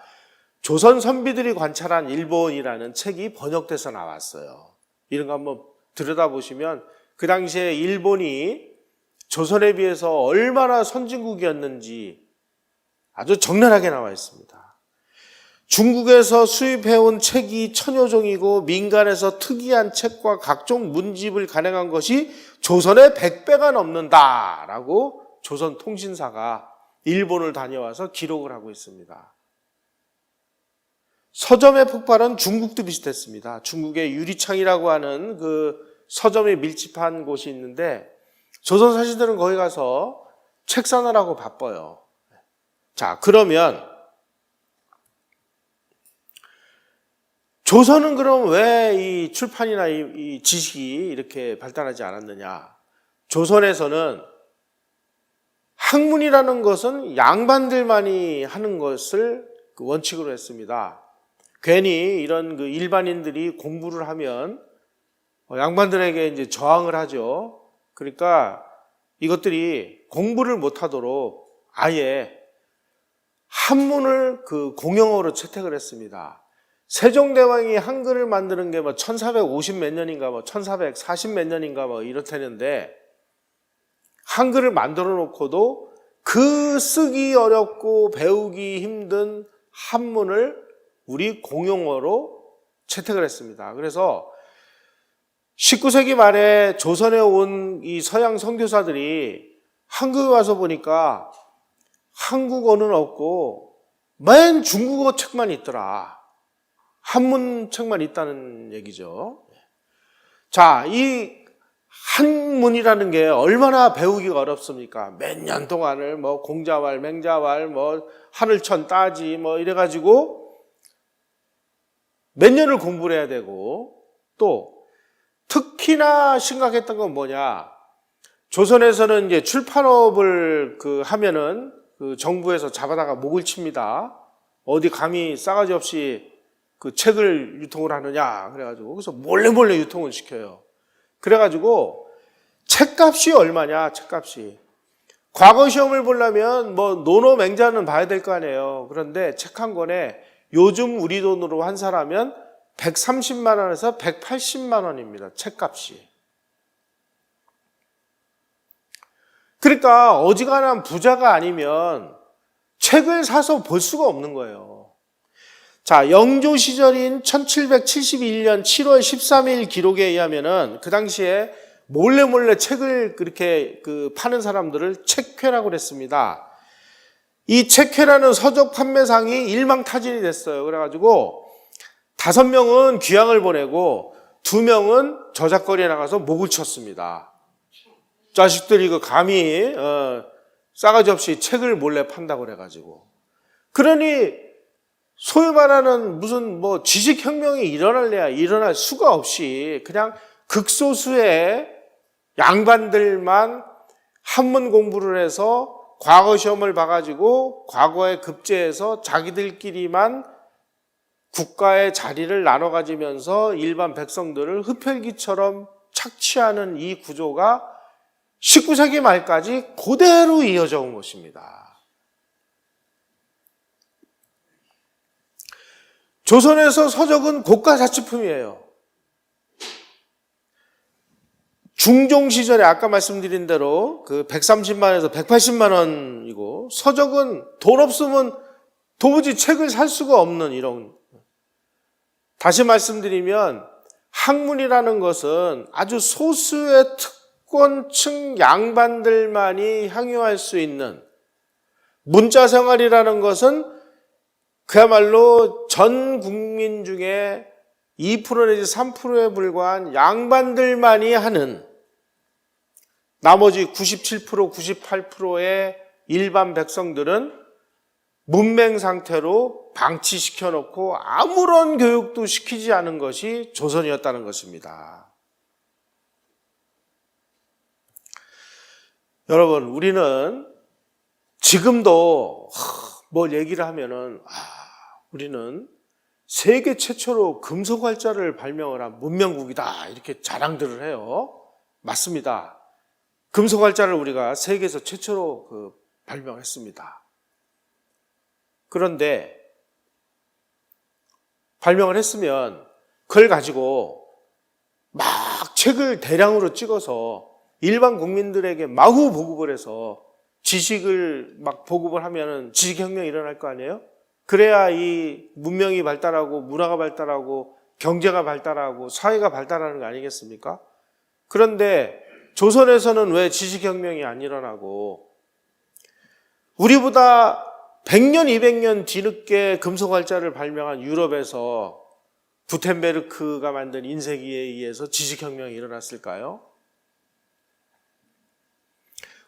조선 선비들이 관찰한 일본이라는 책이 번역돼서 나왔어요. 이런 거 한번 들여다보시면 그 당시에 일본이 조선에 비해서 얼마나 선진국이었는지 아주 적나라하게 나와 있습니다. 중국에서 수입해온 책이 천여 종이고 민간에서 특이한 책과 각종 문집을 간행한 것이 조선의 100배가 넘는다라고 조선통신사가 일본을 다녀와서 기록을 하고 있습니다. 서점의 폭발은 중국도 비슷했습니다. 중국의 유리창이라고 하는 그 서점이 밀집한 곳이 있는데 조선 사시들은 거기 가서 책 사느라고 바빠요. 자, 그러면 조선은 그럼 왜 이 출판이나 이 지식이 이렇게 발달하지 않았느냐? 조선에서는 학문이라는 것은 양반들만이 하는 것을 원칙으로 했습니다. 괜히 이런 그 일반인들이 공부를 하면 양반들에게 이제 저항을 하죠. 그러니까 이것들이 공부를 못하도록 아예 한문을 그 공용어로 채택을 했습니다. 세종대왕이 한글을 만드는 게 뭐 1450 몇 년인가 뭐 1440 몇 년인가 뭐 이렇다는데 한글을 만들어 놓고도 그 쓰기 어렵고 배우기 힘든 한문을 우리 공용어로 채택을 했습니다. 그래서 19세기 말에 조선에 온 이 서양 선교사들이 한국에 와서 보니까 한국어는 없고 맨 중국어 책만 있더라. 한문 책만 있다는 얘기죠. 자, 이 한문이라는 게 얼마나 배우기가 어렵습니까? 몇 년 동안을 뭐 공자왈, 맹자왈, 뭐 하늘천 따지 뭐 이래가지고 몇 년을 공부를 해야 되고 또 특히나 심각했던 건 뭐냐? 조선에서는 이제 출판업을 하면은 그 정부에서 잡아다가 목을 칩니다. 어디 감히 싸가지 없이 그 책을 유통을 하느냐 그래가지고 그래서 몰래 유통을 시켜요. 그래가지고 책값이 얼마냐? 책값이 과거 시험을 보려면 뭐 노노맹자는 봐야 될 거 아니에요. 그런데 책 한 권에 요즘 우리 돈으로 환산하면 130만 원에서 180만 원입니다. 책값이. 그러니까 어지간한 부자가 아니면 책을 사서 볼 수가 없는 거예요. 자, 영조 시절인 1771년 7월 13일 기록에 의하면은 그 당시에 몰래 책을 그렇게 파는 사람들을 책회라고 그랬습니다. 이 책회라는 서적 판매상이 일망타진이 됐어요. 그래가지고 5명은 귀향을 보내고 2명은 저작거리에 나가서 목을 쳤습니다. 자식들이 감히 싸가지 없이 책을 몰래 판다고 그래가지고. 그러니 소위 말하는 무슨 뭐 지식혁명이 일어날 수가 없이 그냥 극소수의 양반들만 한문 공부를 해서 과거 시험을 봐가지고 과거에 급제해서 자기들끼리만 국가의 자리를 나눠 가지면서 일반 백성들을 흡혈귀처럼 착취하는 이 구조가 19세기 말까지 그대로 이어져 온 것입니다. 조선에서 서적은 고가 자치품이에요. 중종 시절에 아까 말씀드린 대로 그 130만에서 180만 원이고, 서적은 돈 없으면 도무지 책을 살 수가 없는 이런. 다시 말씀드리면 학문이라는 것은 아주 소수의 특권층 양반들만이 향유할 수 있는, 문자 생활이라는 것은 그야말로 전 국민 중에 2% 내지 3%에 불과한 양반들만이 하는, 나머지 97%, 98%의 일반 백성들은 문맹 상태로 방치시켜 놓고 아무런 교육도 시키지 않은 것이 조선이었다는 것입니다. 여러분, 우리는 지금도 뭘 얘기를 하면은 우리는 세계 최초로 금속활자를 발명을 한 문명국이다 이렇게 자랑들을 해요. 맞습니다. 금속활자를 우리가 세계에서 최초로 발명했습니다. 그런데 발명을 했으면 그걸 가지고 막 책을 대량으로 찍어서 일반 국민들에게 마구 보급을 해서 지식을 막 보급을 하면은 지식혁명이 일어날 거 아니에요? 그래야 이 문명이 발달하고 문화가 발달하고 경제가 발달하고 사회가 발달하는 거 아니겠습니까? 그런데 조선에서는 왜 지식혁명이 안 일어나고 우리보다 100년, 200년 뒤늦게 금속활자를 발명한 유럽에서 구텐베르크가 만든 인쇄기에 의해서 지식혁명이 일어났을까요?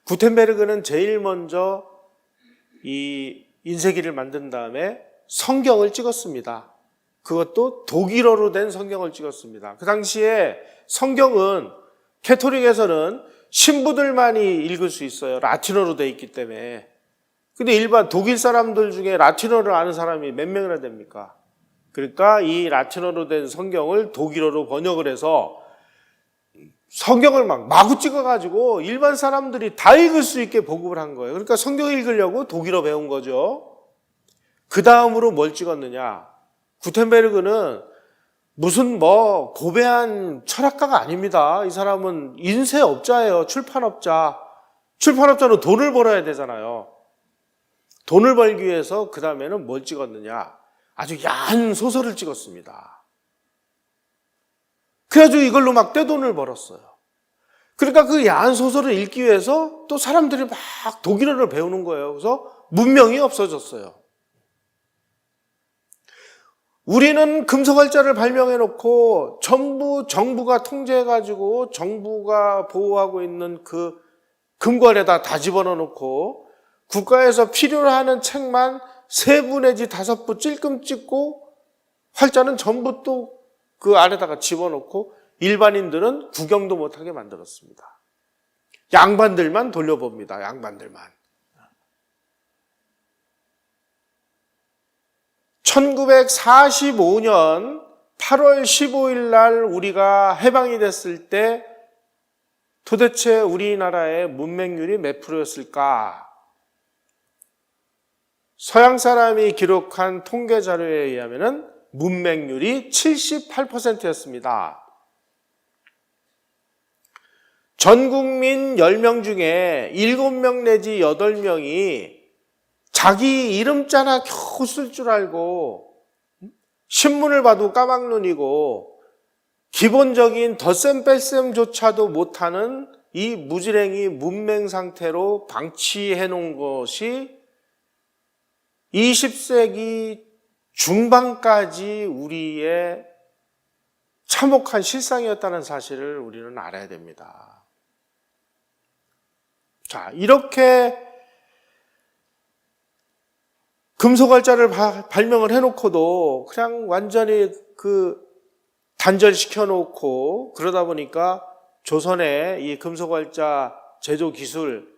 구텐베르크는 제일 먼저 이 인쇄기를 만든 다음에 성경을 찍었습니다. 그것도 독일어로 된 성경을 찍었습니다. 그 당시에 성경은 캐토릭에서는 신부들만이 읽을 수 있어요. 라틴어로 되어 있기 때문에. 근데 일반 독일 사람들 중에 라틴어를 아는 사람이 몇 명이나 됩니까? 그러니까 이 라틴어로 된 성경을 독일어로 번역을 해서 성경을 막 마구 찍어가지고 일반 사람들이 다 읽을 수 있게 보급을 한 거예요. 그러니까 성경 읽으려고 독일어 배운 거죠. 그 다음으로 뭘 찍었느냐? 구텐베르그는 무슨 고배한 철학가가 아닙니다. 이 사람은 인쇄업자예요. 출판업자. 출판업자는 돈을 벌어야 되잖아요. 돈을 벌기 위해서 그 다음에는 뭘 찍었느냐? 아주 야한 소설을 찍었습니다. 그래가지고 이걸로 막 떼돈을 벌었어요. 그러니까 그 야한 소설을 읽기 위해서 또 사람들이 막 독일어를 배우는 거예요. 그래서 문명이 없어졌어요. 우리는 금속활자를 발명해놓고 전부 정부가 통제해가지고 정부가 보호하고 있는 그 금관에다 다 집어넣어놓고 국가에서 필요로 하는 책만 3부 내지 5부 찔끔 찍고 활자는 전부 또 그 안에다가 집어넣고 일반인들은 구경도 못하게 만들었습니다. 양반들만 돌려봅니다. 양반들만. 1945년 8월 15일 날 우리가 해방이 됐을 때 도대체 우리나라의 문맹률이 몇 프로였을까? 서양 사람이 기록한 통계 자료에 의하면 문맹률이 78%였습니다. 전 국민 10명 중에 7명 내지 8명이 자기 이름자나 겨우 쓸 줄 알고 신문을 봐도 까막눈이고 기본적인 덧셈 뺄셈조차도 못하는 이 무지랭이 문맹 상태로 방치해 놓은 것이 20세기 중반까지 우리의 참혹한 실상이었다는 사실을 우리는 알아야 됩니다. 자, 이렇게 금속활자를 발명을 해놓고도 그냥 완전히 단절시켜 놓고 그러다 보니까 조선의 이 금속활자 제조 기술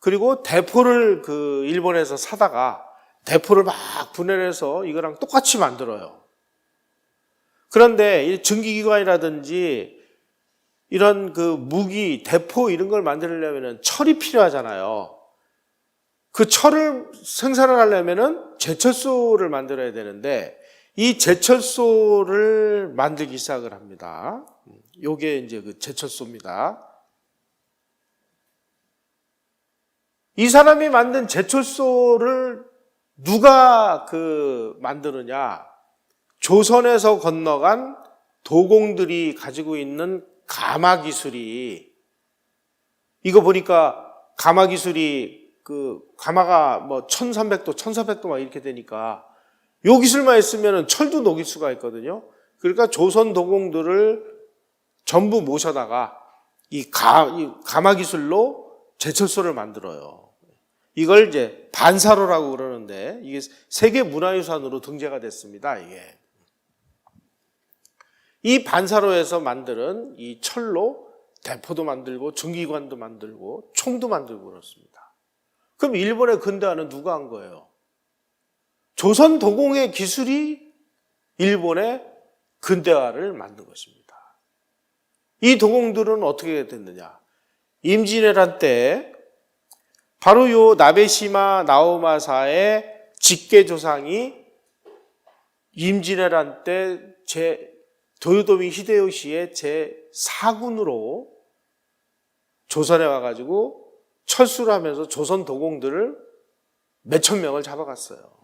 그리고 대포를 일본에서 사다가 대포를 막 분해해서 이거랑 똑같이 만들어요. 그런데 이 증기기관이라든지 이런 무기, 대포 이런 걸 만들려면 철이 필요하잖아요. 그 철을 생산을 하려면은 제철소를 만들어야 되는데 이 제철소를 만들기 시작을 합니다. 요게 이제 그 제철소입니다. 이 사람이 만든 제철소를 누가 만드느냐? 조선에서 건너간 도공들이 가지고 있는 가마 기술이, 이거 보니까 가마 기술이 가마가 뭐 1300도, 1400도 막 이렇게 되니까 요 기술만 있으면 철도 녹일 수가 있거든요. 그러니까 조선 도공들을 전부 모셔다가 이 가마 기술로 제철소를 만들어요. 이걸 이제 반사로라고 그러는데 이게 세계 문화유산으로 등재가 됐습니다. 이게. 이 반사로에서 만드는 이 철로 대포도 만들고 증기관도 만들고 총도 만들고 그렇습니다. 그럼 일본의 근대화는 누가 한 거예요? 조선 도공의 기술이 일본의 근대화를 만든 것입니다. 이 도공들은 어떻게 됐느냐? 임진왜란 때 바로 요 나베시마 나오마사의 직계 조상이 임진왜란 때 도요토미 히데요시의 제4군으로 조선에 와가지고 철수를 하면서 조선 도공들을 몇천 명을 잡아갔어요.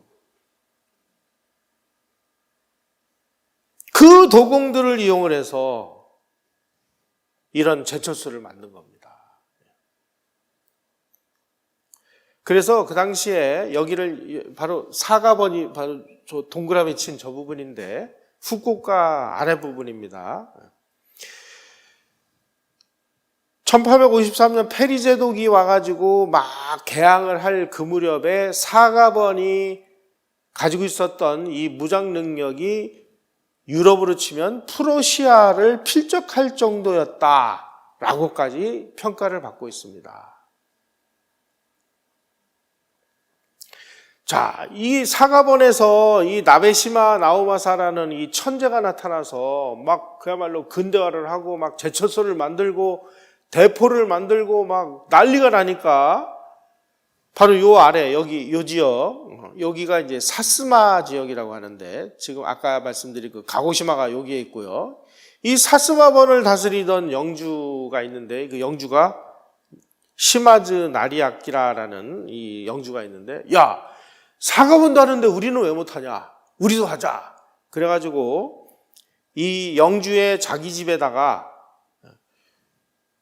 그 도공들을 이용을 해서 이런 제철소를 만든 겁니다. 그래서 그 당시에 여기를 바로 사가번이 바로 저 동그라미 친 저 부분인데 후쿠오카 아랫부분입니다. 1853년 페리 제독이 와가지고 막 개항을 할 그 무렵에 사가번이 가지고 있었던 이 무장 능력이 유럽으로 치면 프로시아를 필적할 정도였다라고까지 평가를 받고 있습니다. 자, 이 사가번에서 이 나베시마 나오마사라는 이 천재가 나타나서 막 그야말로 근대화를 하고 막 제철소를 만들고 대포를 만들고 막 난리가 나니까 바로 요 아래 여기 요 지역, 여기가 이제 사스마 지역이라고 하는데 지금 아까 말씀드린 그 가고시마가 여기에 있고요. 이 사스마번을 다스리던 영주가 있는데 그 영주가 시마즈 나리아키라라는 이 영주가 있는데, 야, 사가번도 하는데 우리는 왜 못하냐? 우리도 하자. 그래가지고 이 영주의 자기 집에다가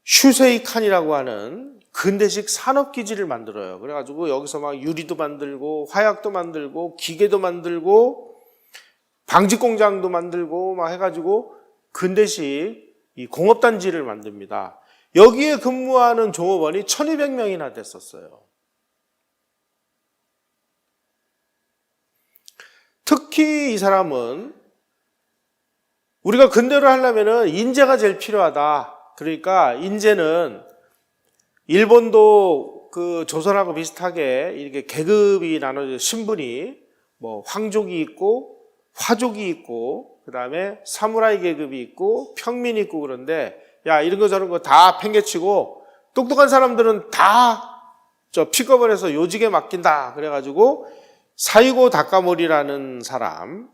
슈세이칸이라고 하는 근대식 산업기지를 만들어요. 그래가지고 여기서 막 유리도 만들고 화약도 만들고 기계도 만들고 방직공장도 만들고 막 해가지고 근대식 이 공업단지를 만듭니다. 여기에 근무하는 종업원이 1200명이나 됐었어요. 특히 이 사람은 우리가 근대를 하려면 인재가 제일 필요하다. 그러니까 인재는 일본도 그 조선하고 비슷하게 이렇게 계급이 나눠져 신분이 뭐 황족이 있고 화족이 있고 그다음에 사무라이 계급이 있고 평민이 있고 그런데 야 이런 거 저런 거 다 팽개치고 똑똑한 사람들은 다 저 픽업을 해서 요직에 맡긴다. 그래가지고 사이고 다카모리라는 사람,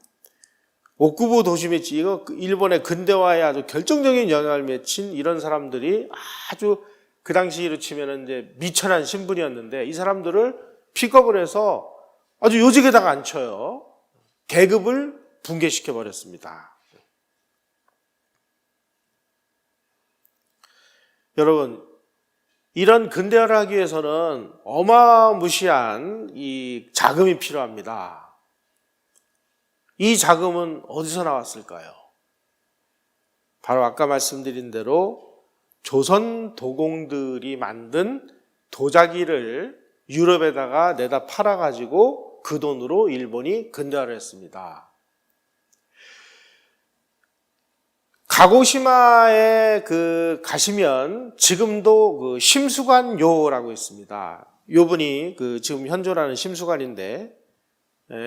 오쿠보 도시미치, 이거 일본의 근대화에 아주 결정적인 영향을 미친 이런 사람들이 아주 그 당시로 치면은 이제 미천한 신분이었는데 이 사람들을 픽업을 해서 아주 요직에다가 앉혀요. 계급을 붕괴시켜 버렸습니다. 여러분, 이런 근대화를 하기 위해서는 어마무시한 이 자금이 필요합니다. 이 자금은 어디서 나왔을까요? 바로 아까 말씀드린 대로 조선 도공들이 만든 도자기를 유럽에다가 내다 팔아가지고 그 돈으로 일본이 근대화를 했습니다. 가고시마에 가시면 지금도 심수관요라고 있습니다. 요 분이 지금 현존하는 심수관인데,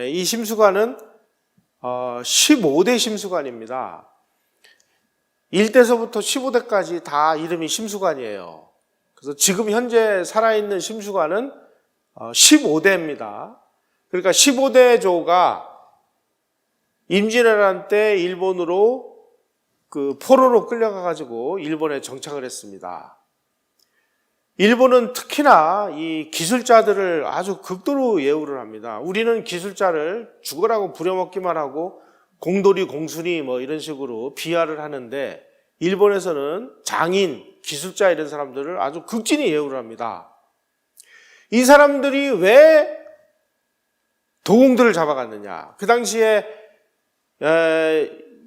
이 심수관은 15대 심수관입니다. 1대서부터 15대까지 다 이름이 심수관이에요. 그래서 지금 현재 살아있는 심수관은 15대입니다. 그러니까 15대조가 임진왜란 때 일본으로 포로로 끌려가가지고 일본에 정착을 했습니다. 일본은 특히나 이 기술자들을 아주 극도로 예우를 합니다. 우리는 기술자를 죽으라고 부려먹기만 하고 공돌이, 공순이 뭐 이런 식으로 비하를 하는데, 일본에서는 장인, 기술자 이런 사람들을 아주 극진히 예우를 합니다. 이 사람들이 왜 도공들을 잡아갔느냐? 그 당시에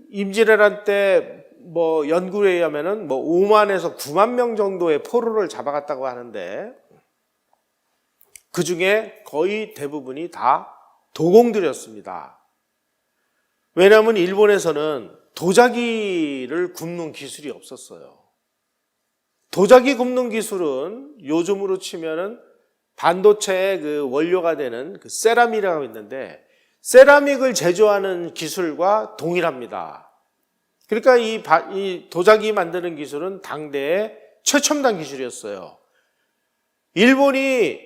임진왜란 때 뭐 연구에 의하면은 5만에서 9만 명 정도의 포로를 잡아갔다고 하는데, 그 중에 거의 대부분이 다 도공들이었습니다. 왜냐하면 일본에서는 도자기를 굽는 기술이 없었어요. 도자기 굽는 기술은 요즘으로 치면은 반도체의 원료가 되는 세라믹이라고 있는데, 세라믹을 제조하는 기술과 동일합니다. 그러니까 이 도자기 만드는 기술은 당대의 최첨단 기술이었어요. 일본이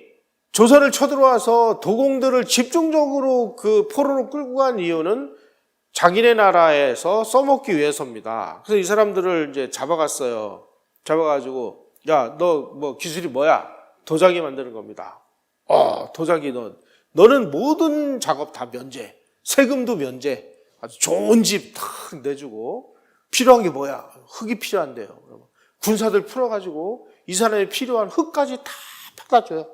조선을 쳐들어와서 도공들을 집중적으로 포로로 끌고 간 이유는 자기네 나라에서 써먹기 위해서입니다. 그래서 이 사람들을 이제 잡아갔어요. 잡아가지고, 야, 너 뭐 기술이 뭐야? 도자기 만드는 겁니다. 도자기 너는 모든 작업 다 면제, 세금도 면제, 아주 좋은 집 탁 내주고, 필요한 게 뭐야? 흙이 필요한데요. 군사들 풀어가지고 이 사람이 필요한 흙까지 다 받아줘요.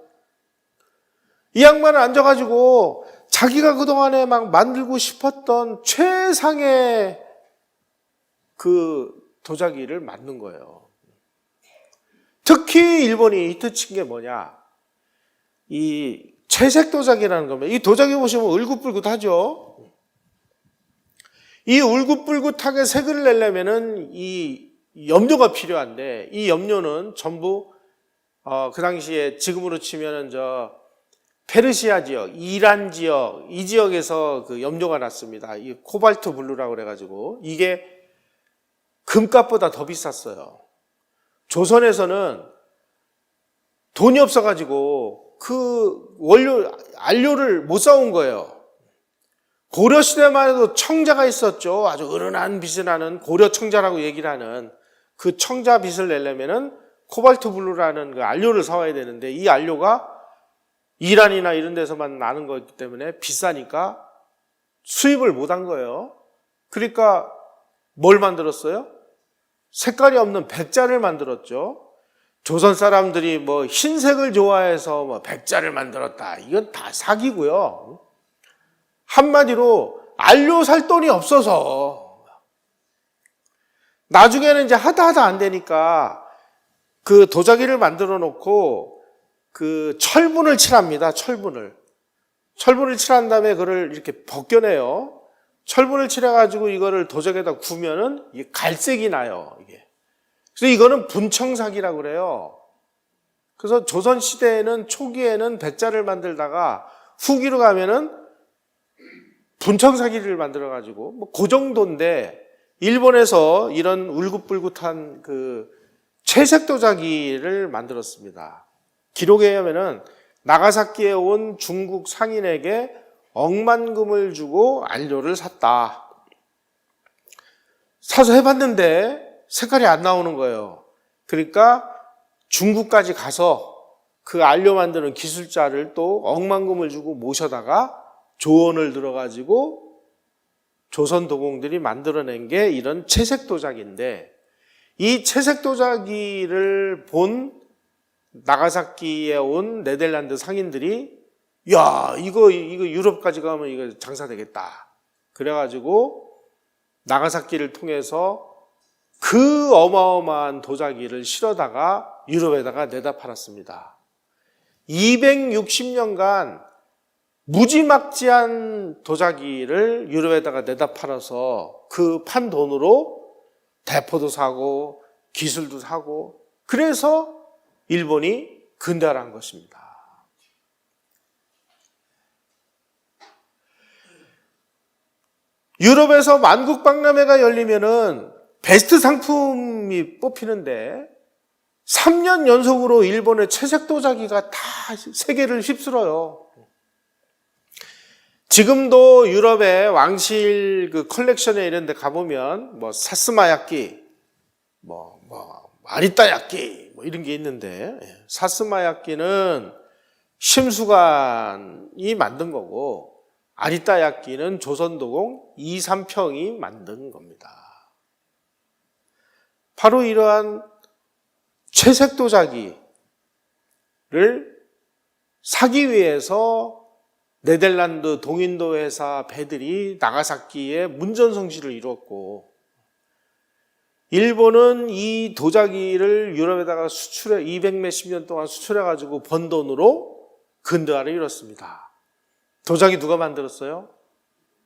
이 양반은 앉아가지고 자기가 그동안에 막 만들고 싶었던 최상의 도자기를 만든 거예요. 특히 일본이 히트친 게 뭐냐? 이 채색 도자기라는 겁니다. 이 도자기 보시면 울긋불긋하죠? 이 울긋불긋하게 색을 내려면은 이 염료가 필요한데, 이 염료는 전부 그 당시에 지금으로 치면은 페르시아 지역, 이란 지역, 이 지역에서 염료가 났습니다. 이 코발트 블루라고 그래가지고 이게 금값보다 더 비쌌어요. 조선에서는 돈이 없어가지고 안료를 못 사온 거예요. 고려시대만 해도 청자가 있었죠. 아주 은은한 빛이 나는 고려 청자라고 얘기를 하는 그 청자 빛을 내려면은 코발트 블루라는 안료를 사와야 되는데, 이 안료가 이란이나 이런 데서만 나는 거기 때문에 비싸니까 수입을 못 한 거예요. 그러니까 뭘 만들었어요? 색깔이 없는 백자를 만들었죠. 조선 사람들이 흰색을 좋아해서 백자를 만들었다. 이건 다 사기고요. 한마디로 안료 살 돈이 없어서, 나중에는 이제 하다 안 되니까 도자기를 만들어 놓고 철분을 칠합니다. 철분을 칠한 다음에 그걸 이렇게 벗겨내요. 철분을 칠해가지고 이거를 도자기에다 구우면은 이게 갈색이 나요. 이게. 그래서 이거는 분청사기라고 그래요. 그래서 조선 시대에는 초기에는 백자를 만들다가 후기로 가면은 분청사기를 만들어가지고 그 정도인데, 일본에서 이런 울긋불긋한 채색 도자기를 만들었습니다. 기록에 의하면은 나가사키에 온 중국 상인에게 억만금을 주고 안료를 샀다. 사서 해봤는데 색깔이 안 나오는 거예요. 그러니까 중국까지 가서 그 안료 만드는 기술자를 또 억만금을 주고 모셔다가 조언을 들어가지고 조선 도공들이 만들어낸 게 이런 채색 도자기인데, 이 채색 도자기를 본 나가사키에 온 네덜란드 상인들이, 야, 이거 유럽까지 가면 이거 장사되겠다. 그래가지고 나가사키를 통해서 그 어마어마한 도자기를 실어다가 유럽에다가 내다 팔았습니다. 260년간 무지막지한 도자기를 유럽에다가 내다 팔아서 그 판 돈으로 대포도 사고 기술도 사고 그래서 일본이 근대화한 것입니다. 유럽에서 만국박람회가 열리면은 베스트 상품이 뽑히는데 3년 연속으로 일본의 채색 도자기가 다 세계를 휩쓸어요. 지금도 유럽의 왕실 그 컬렉션에 이런 데 가보면 뭐 사스마 야끼, 아리따 야끼 뭐 이런 게 있는데 사스마 야끼는 심수관이 만든 거고 아리따 야끼는 조선도공 이삼평이 만든 겁니다. 바로 이러한 채색 도자기를 사기 위해서 네덜란드 동인도 회사 배들이 나가사키에 문전성시를 이뤘고 일본은 이 도자기를 유럽에다가 수출해 200 몇십 년 동안 수출해 가지고 번 돈으로 근대화를 이뤘습니다. 도자기 누가 만들었어요?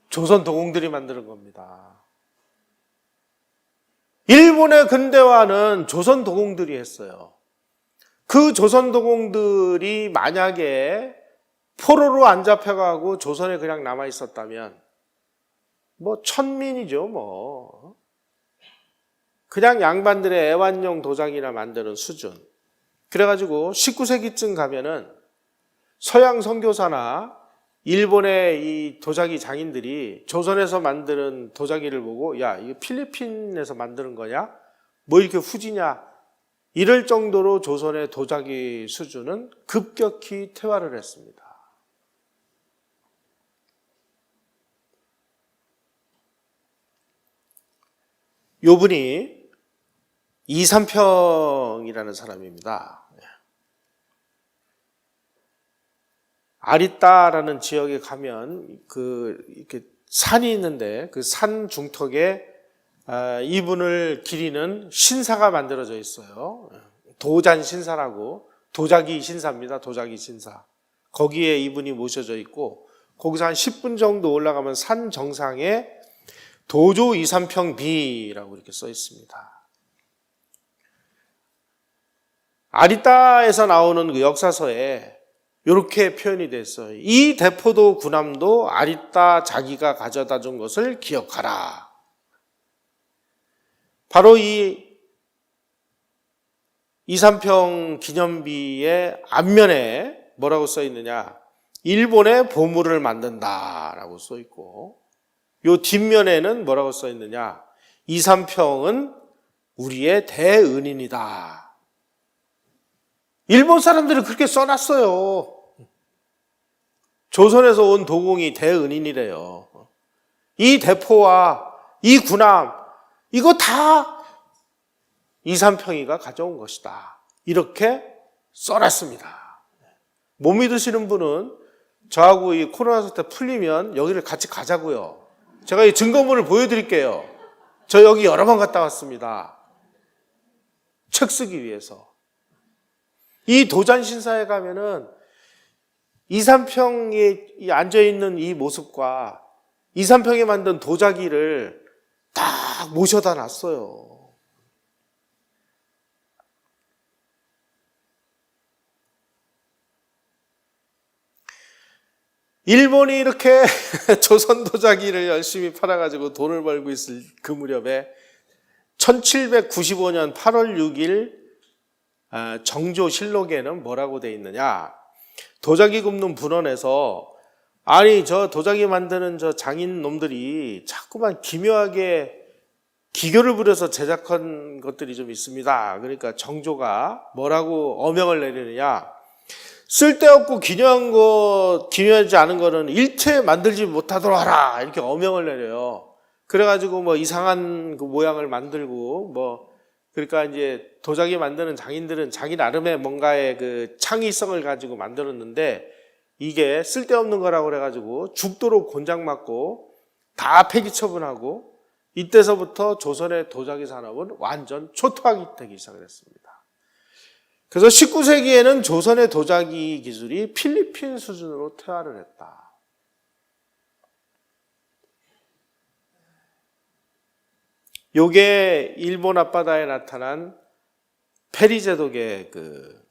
조선 도공들이 만드는 겁니다. 일본의 근대화는 조선 도공들이 했어요. 그 조선 도공들이 만약에 포로로 안 잡혀가고 조선에 그냥 남아 있었다면 뭐 천민이죠 뭐. 그냥 양반들의 애완용 도자기나 만드는 수준. 그래가지고 19세기쯤 가면은 서양 선교사나 일본의 이 도자기 장인들이 조선에서 만드는 도자기를 보고 야 이거 필리핀에서 만드는 거냐? 뭐 이렇게 후지냐? 이럴 정도로 조선의 도자기 수준은 급격히 퇴화를 했습니다. 요분이 이삼평이라는 사람입니다. 아리따라는 지역에 가면 이렇게 산이 있는데 그 산 중턱에 이분을 기리는 신사가 만들어져 있어요. 도잔 신사라고 도자기 신사입니다. 도자기 신사. 거기에 이분이 모셔져 있고 거기서 한 10분 정도 올라가면 산 정상에 도조 이삼평비라고 이렇게 써 있습니다. 아리따에서 나오는 그 역사서에 이렇게 표현이 됐어요. 이 대포도 군함도 아리따 자기가 가져다 준 것을 기억하라. 바로 이 이삼평 기념비의 앞면에 뭐라고 써 있느냐? 일본의 보물을 만든다라고 써 있고 요 뒷면에는 뭐라고 써 있느냐? 이삼평은 우리의 대은인이다. 일본 사람들이 그렇게 써놨어요. 조선에서 온 도공이 대은인이래요. 이 대포와 이 군함 이거 다 이삼평이가 가져온 것이다. 이렇게 써놨습니다. 못 믿으시는 분은 저하고 이 코로나 사태 풀리면 여기를 같이 가자고요. 제가 이 증거물을 보여드릴게요. 저 여기 여러 번 갔다 왔습니다. 책 쓰기 위해서. 이 도잔신사에 가면은 이삼평에 앉아있는 이 모습과 이삼평에 만든 도자기를 딱 모셔다 놨어요. 일본이 이렇게 조선 도자기를 열심히 팔아가지고 돈을 벌고 있을 그 무렵에 1795년 8월 6일 정조실록에는 뭐라고 돼 있느냐? 도자기 굽는 분원에서 아니 저 도자기 만드는 저 장인 놈들이 자꾸만 기묘하게 기교를 부려서 제작한 것들이 좀 있습니다. 그러니까 정조가 뭐라고 어명을 내리느냐? 쓸데없고 기묘하지 않은 거는 일체 만들지 못하도록 하라 이렇게 어명을 내려요. 그래가지고 뭐 이상한 그 모양을 만들고 뭐 그러니까 이제 도자기 만드는 장인들은 자기 나름의 뭔가의 그 창의성을 가지고 만들었는데 이게 쓸데없는 거라고 그래가지고 죽도록 곤장 맞고 다 폐기 처분하고 이때서부터 조선의 도자기 산업은 완전 초토화가 되기 시작을 했습니다. 그래서 19세기에는 조선의 도자기 기술이 필리핀 수준으로 퇴화를 했다. 요게 일본 앞바다에 나타난 페리 제독의 그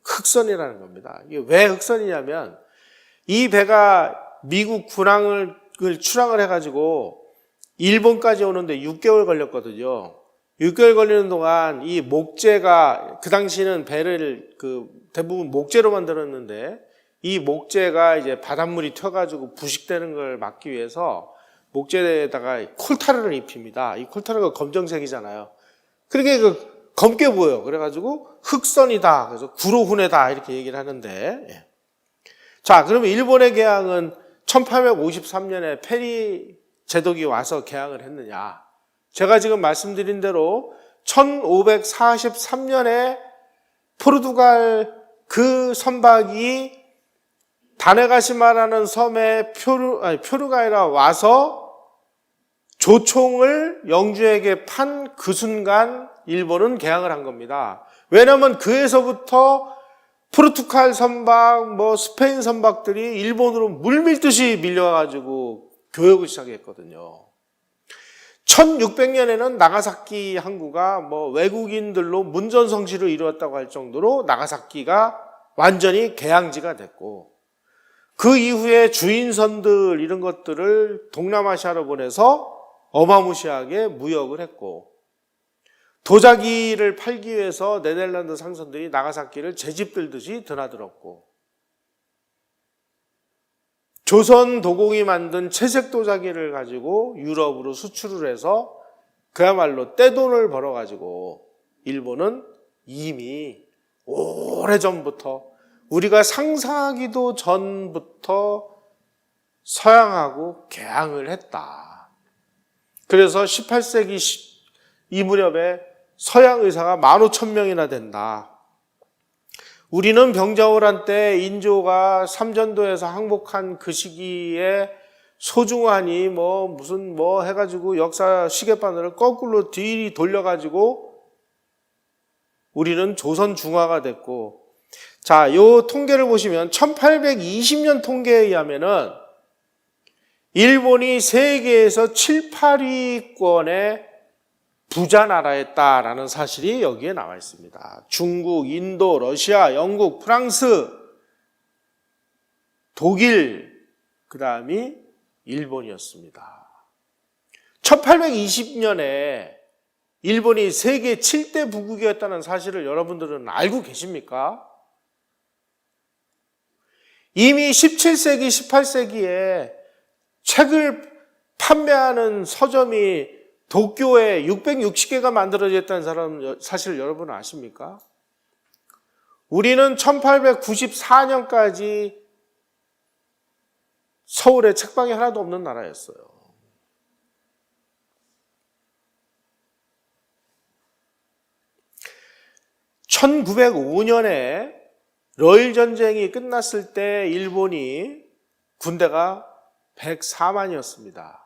흑선이라는 겁니다. 이게 왜 흑선이냐면 이 배가 미국 군항을 출항을 해가지고 일본까지 오는데 6개월 걸렸거든요. 6개월 걸리는 동안 이 목재가, 그 당시는 배를 대부분 목재로 만들었는데 이 목재가 이제 바닷물이 튀어가지고 부식되는 걸 막기 위해서 목재에다가 콜타르를 입힙니다. 이 콜타르가 검정색이잖아요. 그렇게 검게 보여. 그래가지고 흑선이다. 그래서 구로훈해다. 이렇게 얘기를 하는데. 자, 그러면 일본의 개항은 1853년에 페리 제독이 와서 개항을 했느냐. 제가 지금 말씀드린 대로 1543년에 포르투갈 그 선박이 다네가시마라는 섬에 표류가 아니라 와서 조총을 영주에게 판 그 순간 일본은 개항을 한 겁니다. 왜냐하면 그에서부터 포르투갈 선박, 스페인 선박들이 일본으로 물밀듯이 밀려가지고 교역을 시작했거든요. 1600년에는 나가사키 항구가 외국인들로 문전성시를 이루었다고 할 정도로 나가사키가 완전히 개항지가 됐고, 그 이후에 주인선들 이런 것들을 동남아시아로 보내서 어마무시하게 무역을 했고, 도자기를 팔기 위해서 네덜란드 상선들이 나가사키를 제집들듯이 드나들었고, 조선 도공이 만든 채색 도자기를 가지고 유럽으로 수출을 해서 그야말로 떼돈을 벌어가지고 일본은 이미 오래전부터, 우리가 상상하기도 전부터 서양하고 개항을 했다. 그래서 18세기 이 무렵에 서양 의사가 15,000명이나 된다. 우리는 병자호란 때 인조가 삼전도에서 항복한 그 시기에 소중하니 무슨 해가지고 역사 시계바늘을 거꾸로 뒤 돌려가지고 우리는 조선 중화가 됐고, 자, 요 통계를 보시면 1820년 통계에 의하면은 일본이 세계에서 7, 8위권의 부자 나라였다라는 사실이 여기에 나와 있습니다. 중국, 인도, 러시아, 영국, 프랑스, 독일, 그 다음이 일본이었습니다. 1820년에 일본이 세계 7대 부국이었다는 사실을 여러분들은 알고 계십니까? 이미 17세기, 18세기에 책을 판매하는 서점이 도쿄에 660개가 만들어졌다는 사실을 여러분은 아십니까? 우리는 1894년까지 서울에 책방이 하나도 없는 나라였어요. (1905년에) 러일 전쟁이 끝났을 때 일본이 군대가 104만이었습니다.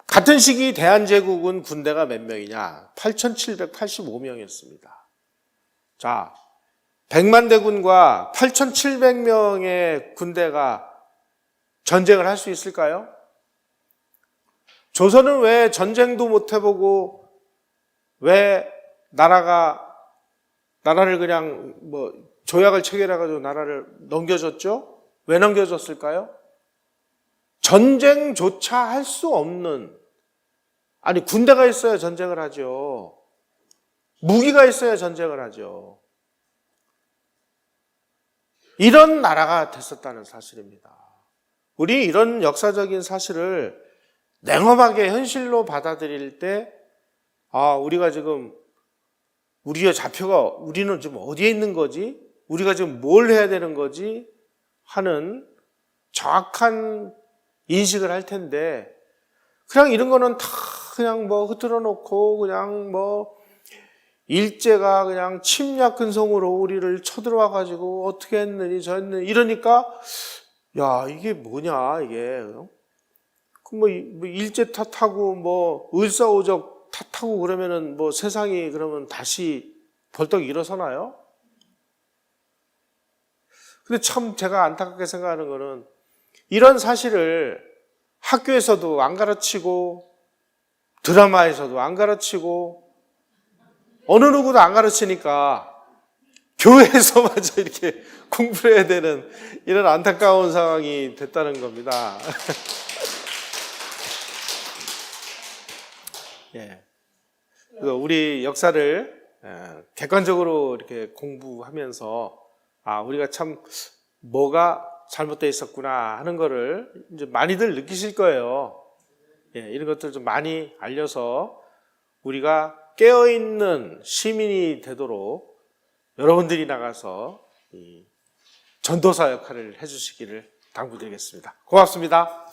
같은 시기 대한제국은 군대가 몇 명이냐? 8,785명이었습니다. 자, 100만 대군과 8,700명의 군대가 전쟁을 할 수 있을까요? 조선은 왜 전쟁도 못 해보고 왜 나라를 그냥 조약을 체결해가지고 나라를 넘겨줬죠? 왜 넘겨줬을까요? 전쟁조차 할 수 없는, 아니 군대가 있어야 전쟁을 하죠. 무기가 있어야 전쟁을 하죠. 이런 나라가 됐었다는 사실입니다. 우리 이런 역사적인 사실을 냉엄하게 현실로 받아들일 때, 우리가 지금 우리의 좌표가, 우리는 지금 어디에 있는 거지? 우리가 지금 뭘 해야 되는 거지? 하는 정확한 인식을 할 텐데, 그냥 이런 거는 다 그냥 흐트러 놓고, 그냥 일제가 그냥 침략 근성으로 우리를 쳐들어와가지고 어떻게 했느니, 저 했느니, 이러니까, 야, 이게 뭐냐, 이게. 일제 탓하고, 을사오적 탓하고 그러면은 세상이 그러면 다시 벌떡 일어서나요? 근데 참 제가 안타깝게 생각하는 거는 이런 사실을 학교에서도 안 가르치고 드라마에서도 안 가르치고 어느 누구도 안 가르치니까 교회에서마저 이렇게 공부를 해야 되는 이런 안타까운 상황이 됐다는 겁니다. 예. 우리 역사를 객관적으로 이렇게 공부하면서 우리가 참 뭐가 잘못되어 있었구나 하는 거를 이제 많이들 느끼실 거예요. 예, 이런 것들 좀 많이 알려서 우리가 깨어있는 시민이 되도록 여러분들이 나가서 이 전도사 역할을 해주시기를 당부드리겠습니다. 고맙습니다.